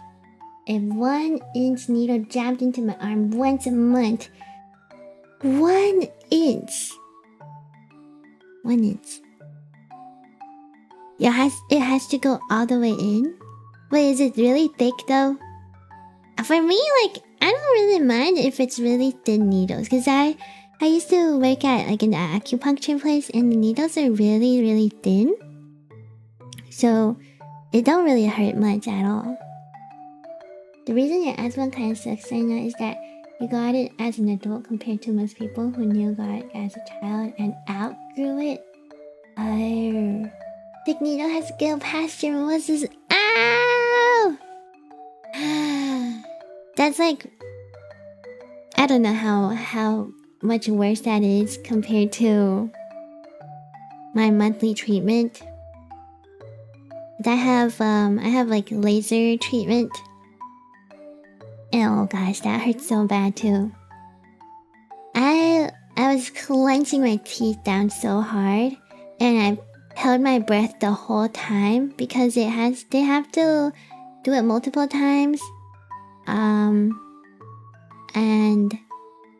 a 1-inch needle jabbed into my arm once a month. 1 inch. 1 inch. It has to go all the way in. Wait, is it really thick though? For me, like, I don't really mind if it's really thin needles, because I used to work at like an acupuncture place, and the needles are really, really thin. So it don't really hurt much at all. The reason your asthma kind of sucks right now is that you got it as an adult compared to most people who knew got it as a child and outgrew it. Thick needle has to go past your muscles. Ow! That's like, I don't know how much worse that is compared to my monthly treatment. I have like laser treatment. Oh gosh, that hurts so bad too. I was clenching my teeth down so hard, and I held my breath the whole time because they have to do it multiple times. And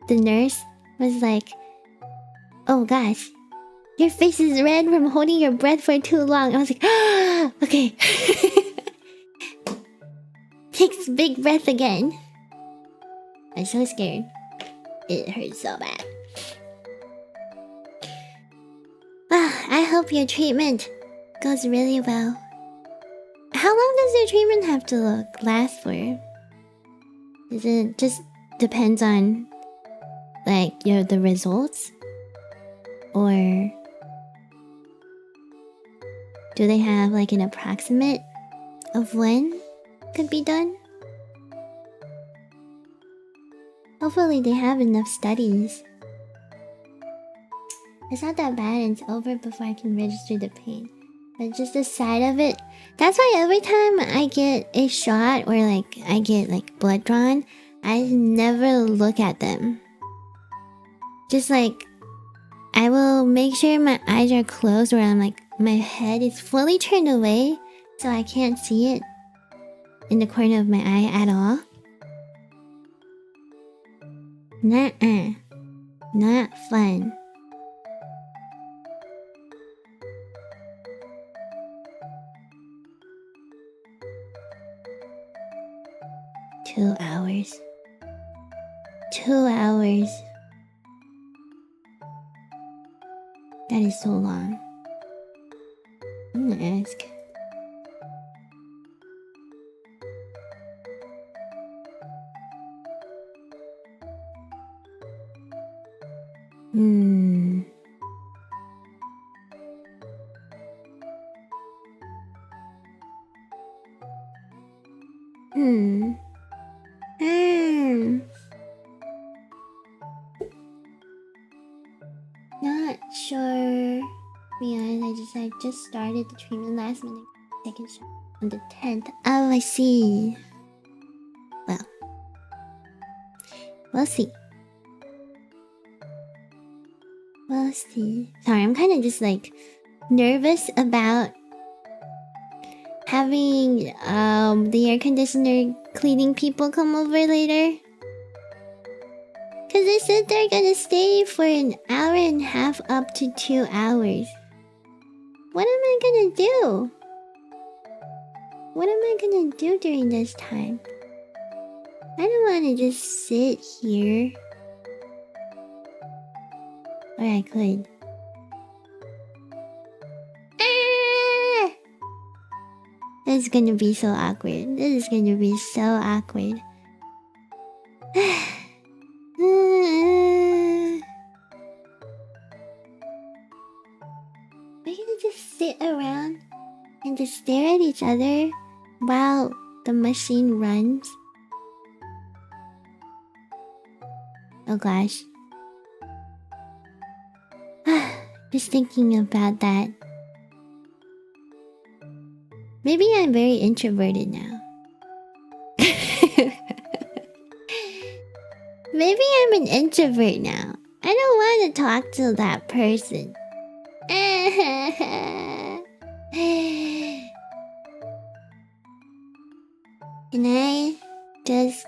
the nurse was like, "Oh gosh, your face is red from holding your breath for too long." I was like, "Ah, okay." Takes big breath again. I'm so scared. It hurts so bad. I hope your treatment goes really well. How long does your treatment have to last for? Is it just depends on like the results? Or do they have like an approximate of when could be done? Hopefully they have enough studies. It's not that bad and it's over before I can register the pain. But just the side of it. That's why every time I get a shot or like I get like blood drawn, I never look at them. Just like I will make sure my eyes are closed, or I'm like my head is fully turned away so I can't see it in the corner of my eye at all. Nuh-uh. Not fun. Two hours. 2 hours. That is so long. I'm gonna ask. Not sure. To be honest, I just started the treatment last minute. Second shot on the 10th. Oh, I see. Well, we'll see. We'll see. Sorry, I'm kind of just like nervous about having the air conditioner cleaning people come over later. Cause they said they're gonna stay for an hour and a half up to 2 hours. What am I gonna do? What am I gonna do during this time? I don't wanna just sit here. Or I could. This is gonna be so awkward. This is gonna be so awkward. We're gonna just sit around and just stare at each other while the machine runs. Oh gosh. Just thinking about that. Maybe I'm very introverted now. Maybe I'm an introvert now. I don't want to talk to that person. Can I just...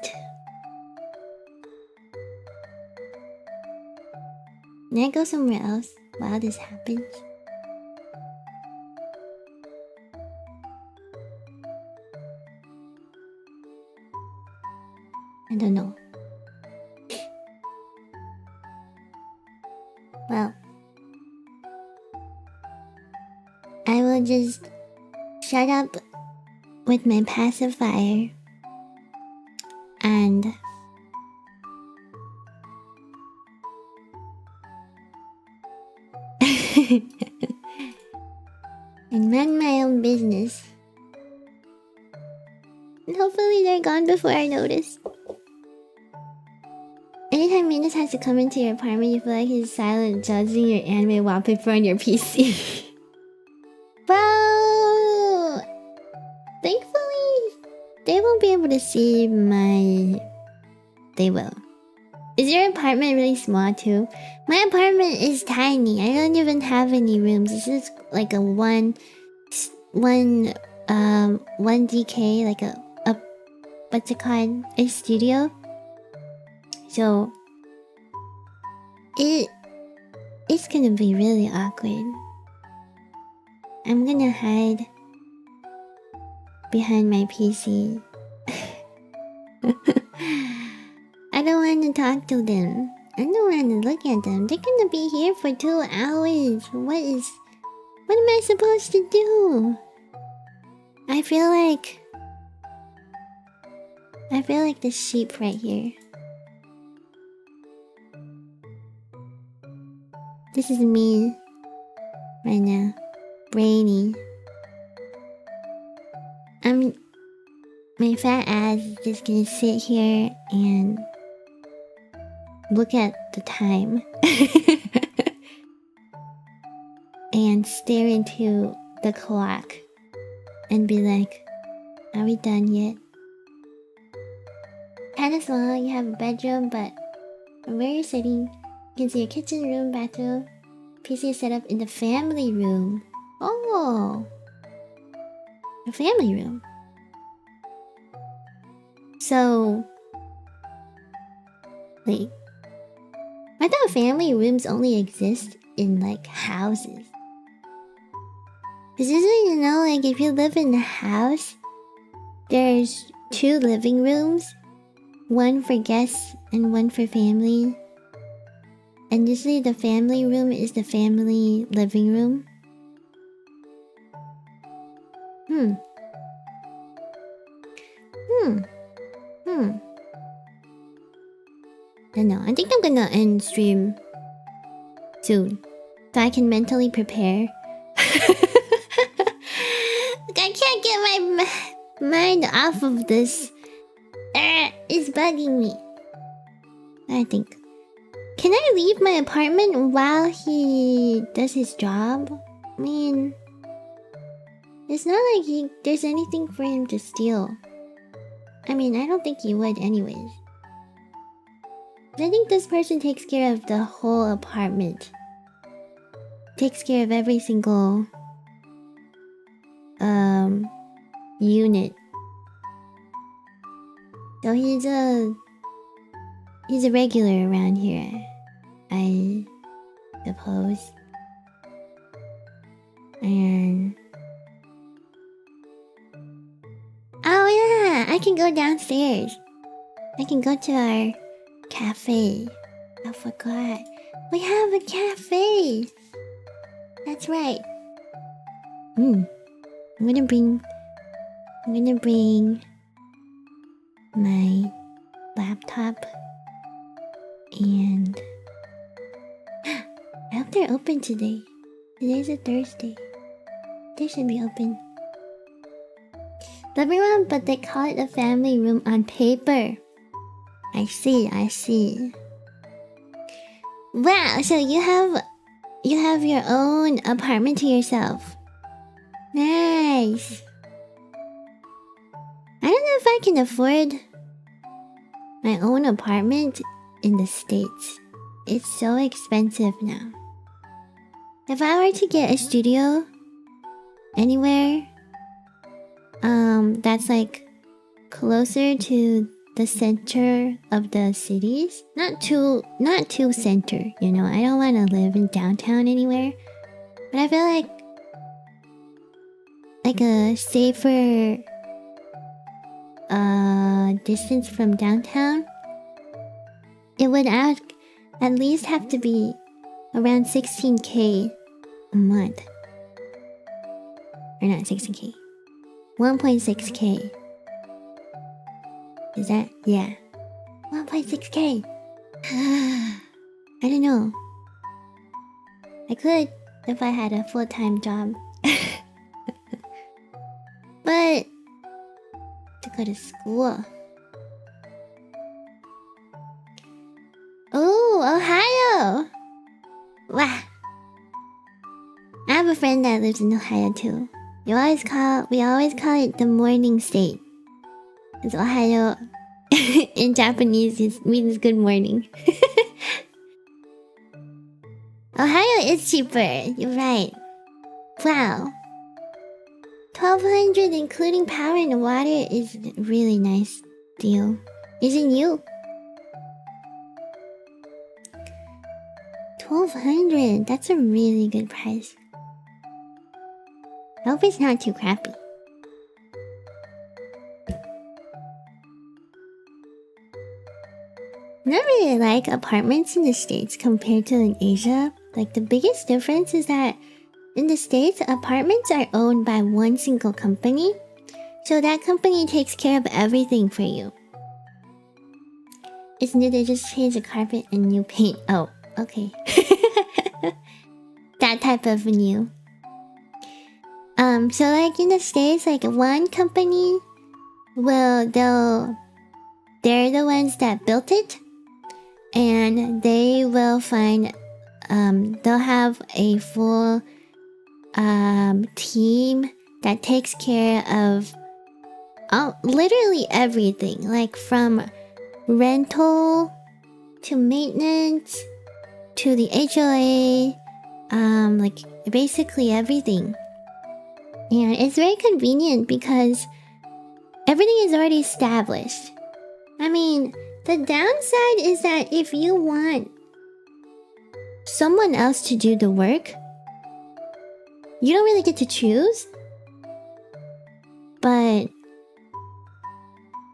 Can I go somewhere else while this happens? I don't know. Well, I will just shut up with my pacifier and and run my own business. And hopefully they're gone before I notice. Anytime Minus has to come into your apartment, you feel like he's silent judging your anime wallpaper on your PC. Bro! Thankfully, they won't be able to see my... They will. Is your apartment really small too? My apartment is tiny. I don't even have any rooms. It's just like a one DK, like a what's it called? A studio. So it's gonna be really awkward. I'm gonna hide behind my PC. I don't want to talk to them. I don't want to look at them. They're gonna be here for 2 hours. What am I supposed to do? I feel like the sheep right here. This is me right now. Brainy. My fat ass is just gonna sit here and look at the time and stare into the clock and be like, are we done yet? Kinda small, you have a bedroom, but from where you're sitting, you can see your kitchen, room, bathroom. PC is set up in the family room. Oh! The family room. So... Wait. I thought family rooms only exist in, like, houses. Cause usually, you know, like, if you live in a house, there's 2 living rooms. One for guests and one for family. And usually the family room is the family living room. I don't know. I think I'm gonna end stream soon, so I can mentally prepare. I can't get my mind off of this. It's bugging me. I think. Can I leave my apartment while he does his job? I mean, it's not like there's anything for him to steal. I mean, I don't think he would anyways. I think this person takes care of the whole apartment. Takes care of every single unit. So he's a regular around here, I suppose. And oh yeah, I can go downstairs. I can go to our cafe. I forgot. We have a cafe. That's right. I'm gonna bring my laptop and I hope they're open today. Today's a Thursday. They should be open. Living room, but they call it a family room on paper. I see. Wow, so you have your own apartment to yourself. Nice. I don't know if I can afford my own apartment in the States. It's so expensive now. if I were to get a studio anywhere, that's like closer to the center of the cities, not too center, you know. I don't want to live in downtown anywhere, but I feel like a safer distance from downtown, it would at least have to be around 16k a month. Or not 16k, 1.6k. Is that? Yeah, 1.6k. I don't know. I could if I had a full-time job. But to go to school. Oh, Ohio! Wow. I have a friend that lives in Ohio too. We always call it the morning state. Because Ohio in Japanese means good morning. Ohio is cheaper, you're right. Wow. 1,200 including power and water is a really nice deal. Isn't you? 1,200, that's a really good price. I hope it's not too crappy. I don't really like apartments in the States compared to in Asia. Like, the biggest difference is that in the States, apartments are owned by one single company, so that company takes care of everything for you. Isn't it? They just change the carpet and new paint. Oh, okay. That type of new. So like in the States, like one company they're the ones that built it, and they will find, they'll have a full team that takes care of literally everything, like from rental to maintenance to the HOA, like basically everything. And it's very convenient because everything is already established. I mean, the downside is that if you want someone else to do the work, you don't really get to choose. But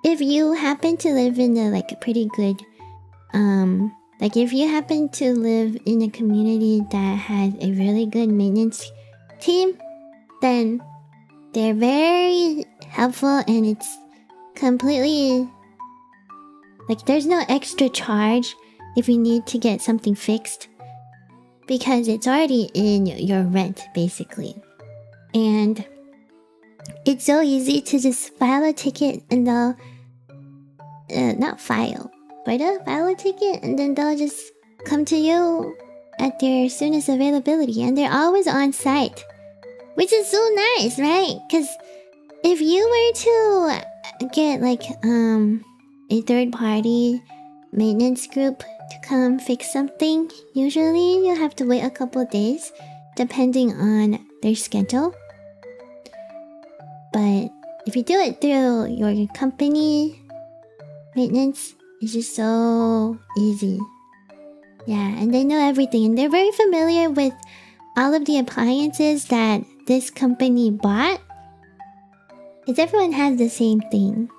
if you happen to live in a pretty good, like if you happen to live in a community that has a really good maintenance team, then they're very helpful, and it's completely like there's no extra charge if you need to get something fixed, because it's already in your rent basically. And it's so easy to just file a ticket, and they'll file a ticket, and then they'll just come to you at their soonest availability, and they're always on site, which is so nice, right? Because if you were to get like a third-party maintenance group to come fix something, usually you have to wait a couple days depending on their schedule. But if you do it through your company maintenance, it's just so easy. Yeah, and they know everything, and they're very familiar with all of the appliances that this company bought, because everyone has the same thing.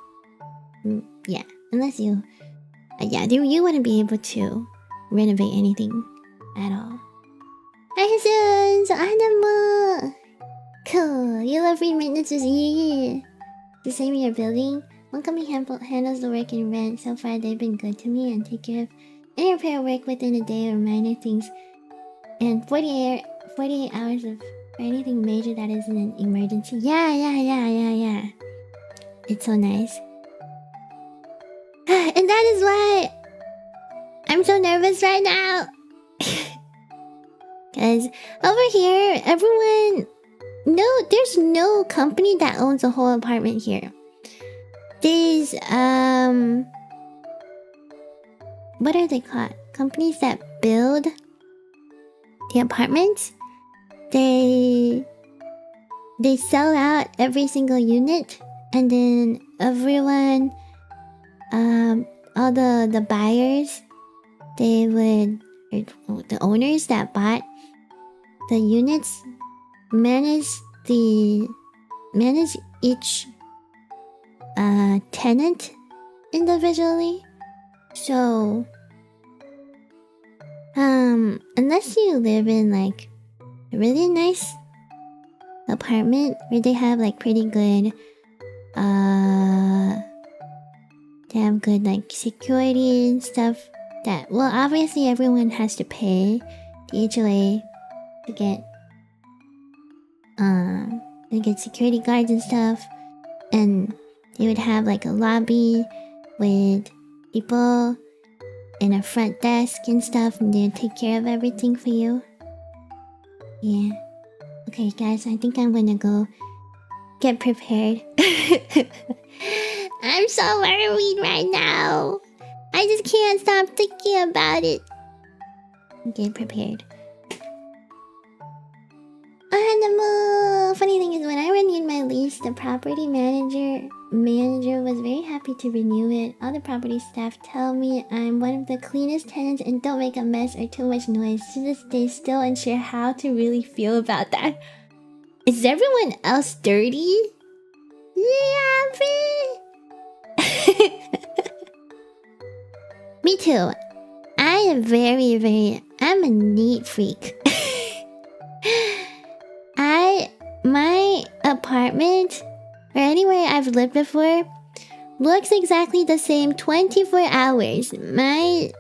Yeah, unless you wouldn't be able to renovate anything at all. Hi, so Adamu! Cool, you love free maintenances, yeah. The same in your building. One company handles the work and rent. So far, they've been good to me and take care of any repair work within a day or minor things. And 48 hours for anything major that isn't an emergency. Yeah. It's so nice. And that is why I'm so nervous right now. Because over here, there's no company that owns a whole apartment here. These, what are they called? Companies that build the apartments. they sell out every single unit, and then everyone, all the buyers, they would, the owners that bought the units manage each tenant individually. So unless you live in like a really nice apartment where they have like pretty good they have good like security and stuff, that, well, obviously everyone has to pay the HOA to get security guards and stuff, and they would have like a lobby with people and a front desk and stuff, and they'd take care of everything for you. Yeah. Okay, guys, I think I'm gonna go get prepared. I'm so worried right now. I just can't stop thinking about it. Get prepared. The funny thing is, when I renewed my lease, the property manager was very happy to renew it. All the property staff tell me I'm one of the cleanest tenants and don't make a mess or too much noise. To this day, still unsure how to really feel about that. Is everyone else dirty? Yeah, me too. I am I'm a neat freak. My apartment, or anywhere I've lived before, looks exactly the same 24 hours. My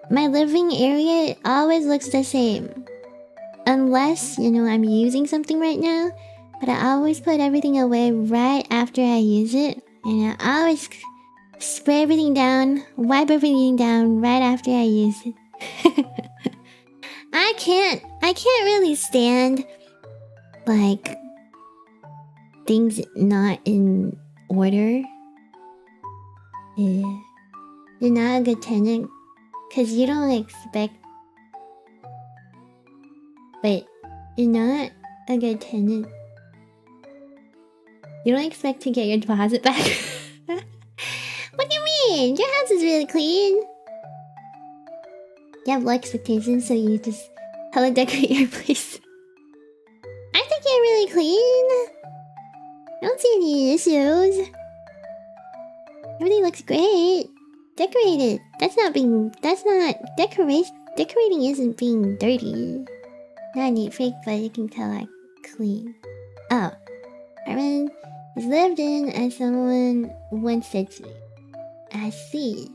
living area always looks the same. Unless, I'm using something right now, but I always put everything away right after I use it. And I always spray everything down, wipe everything down right after I use it. I can't really stand like things not in order. Yeah. You're not a good tenant because you don't expect. Wait, you're not a good tenant. You don't expect to get your deposit back. What do you mean? Your house is really clean. You have low expectations, so you just hella decorate your place. I think you're really clean. I don't see any issues. Everything looks great. Decorated. Decorating isn't being dirty. Not neat fake, but you can tell I clean. Oh. Apartment is lived in, as someone once said to me. I see.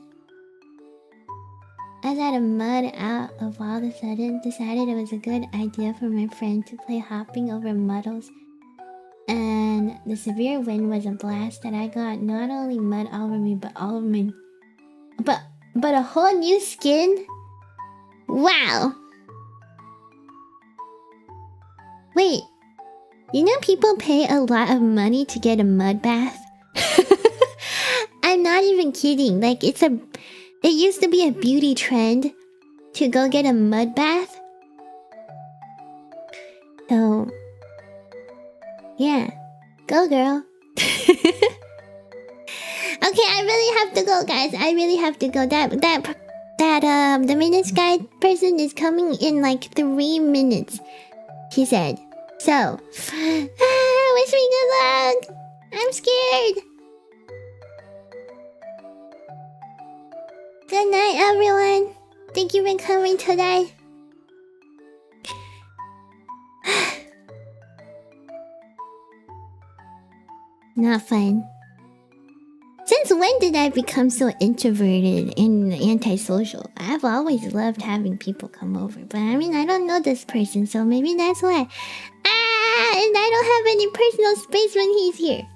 As I had a mud out of all of a sudden, decided it was a good idea for my friend to play hopping over muddles. And the severe wind was a blast that I got not only mud all over me, but all over my... But a whole new skin? Wow! Wait, people pay a lot of money to get a mud bath? I'm not even kidding. Like, it used to be a beauty trend to go get a mud bath. So, yeah. Go, girl. Okay, I really have to go, guys. I really have to go. The minutes guide person is coming in like 3 minutes, he said. So, wish me good luck. I'm scared. Good night, everyone. Thank you for coming today. Not fun. Since when did I become so introverted and antisocial? I've always loved having people come over, but I mean, I don't know this person, so maybe that's why. And I don't have any personal space when he's here.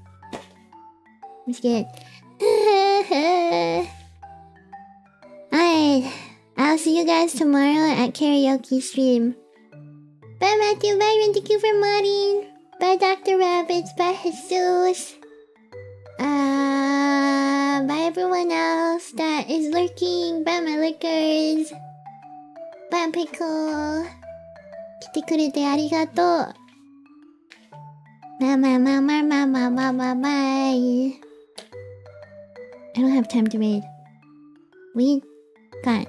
I'm scared. Alright, I'll see you guys tomorrow at karaoke stream. Bye Matthew, bye Ren, thank you for modding. Bye Dr. Rabbits, bye Jesus. Bye everyone else that is lurking. Bye my lurkers. Bye Pickle. 来てくれてありがとう。まあまあまあまあまあまあまあまあまあ。I don't have time to read. We got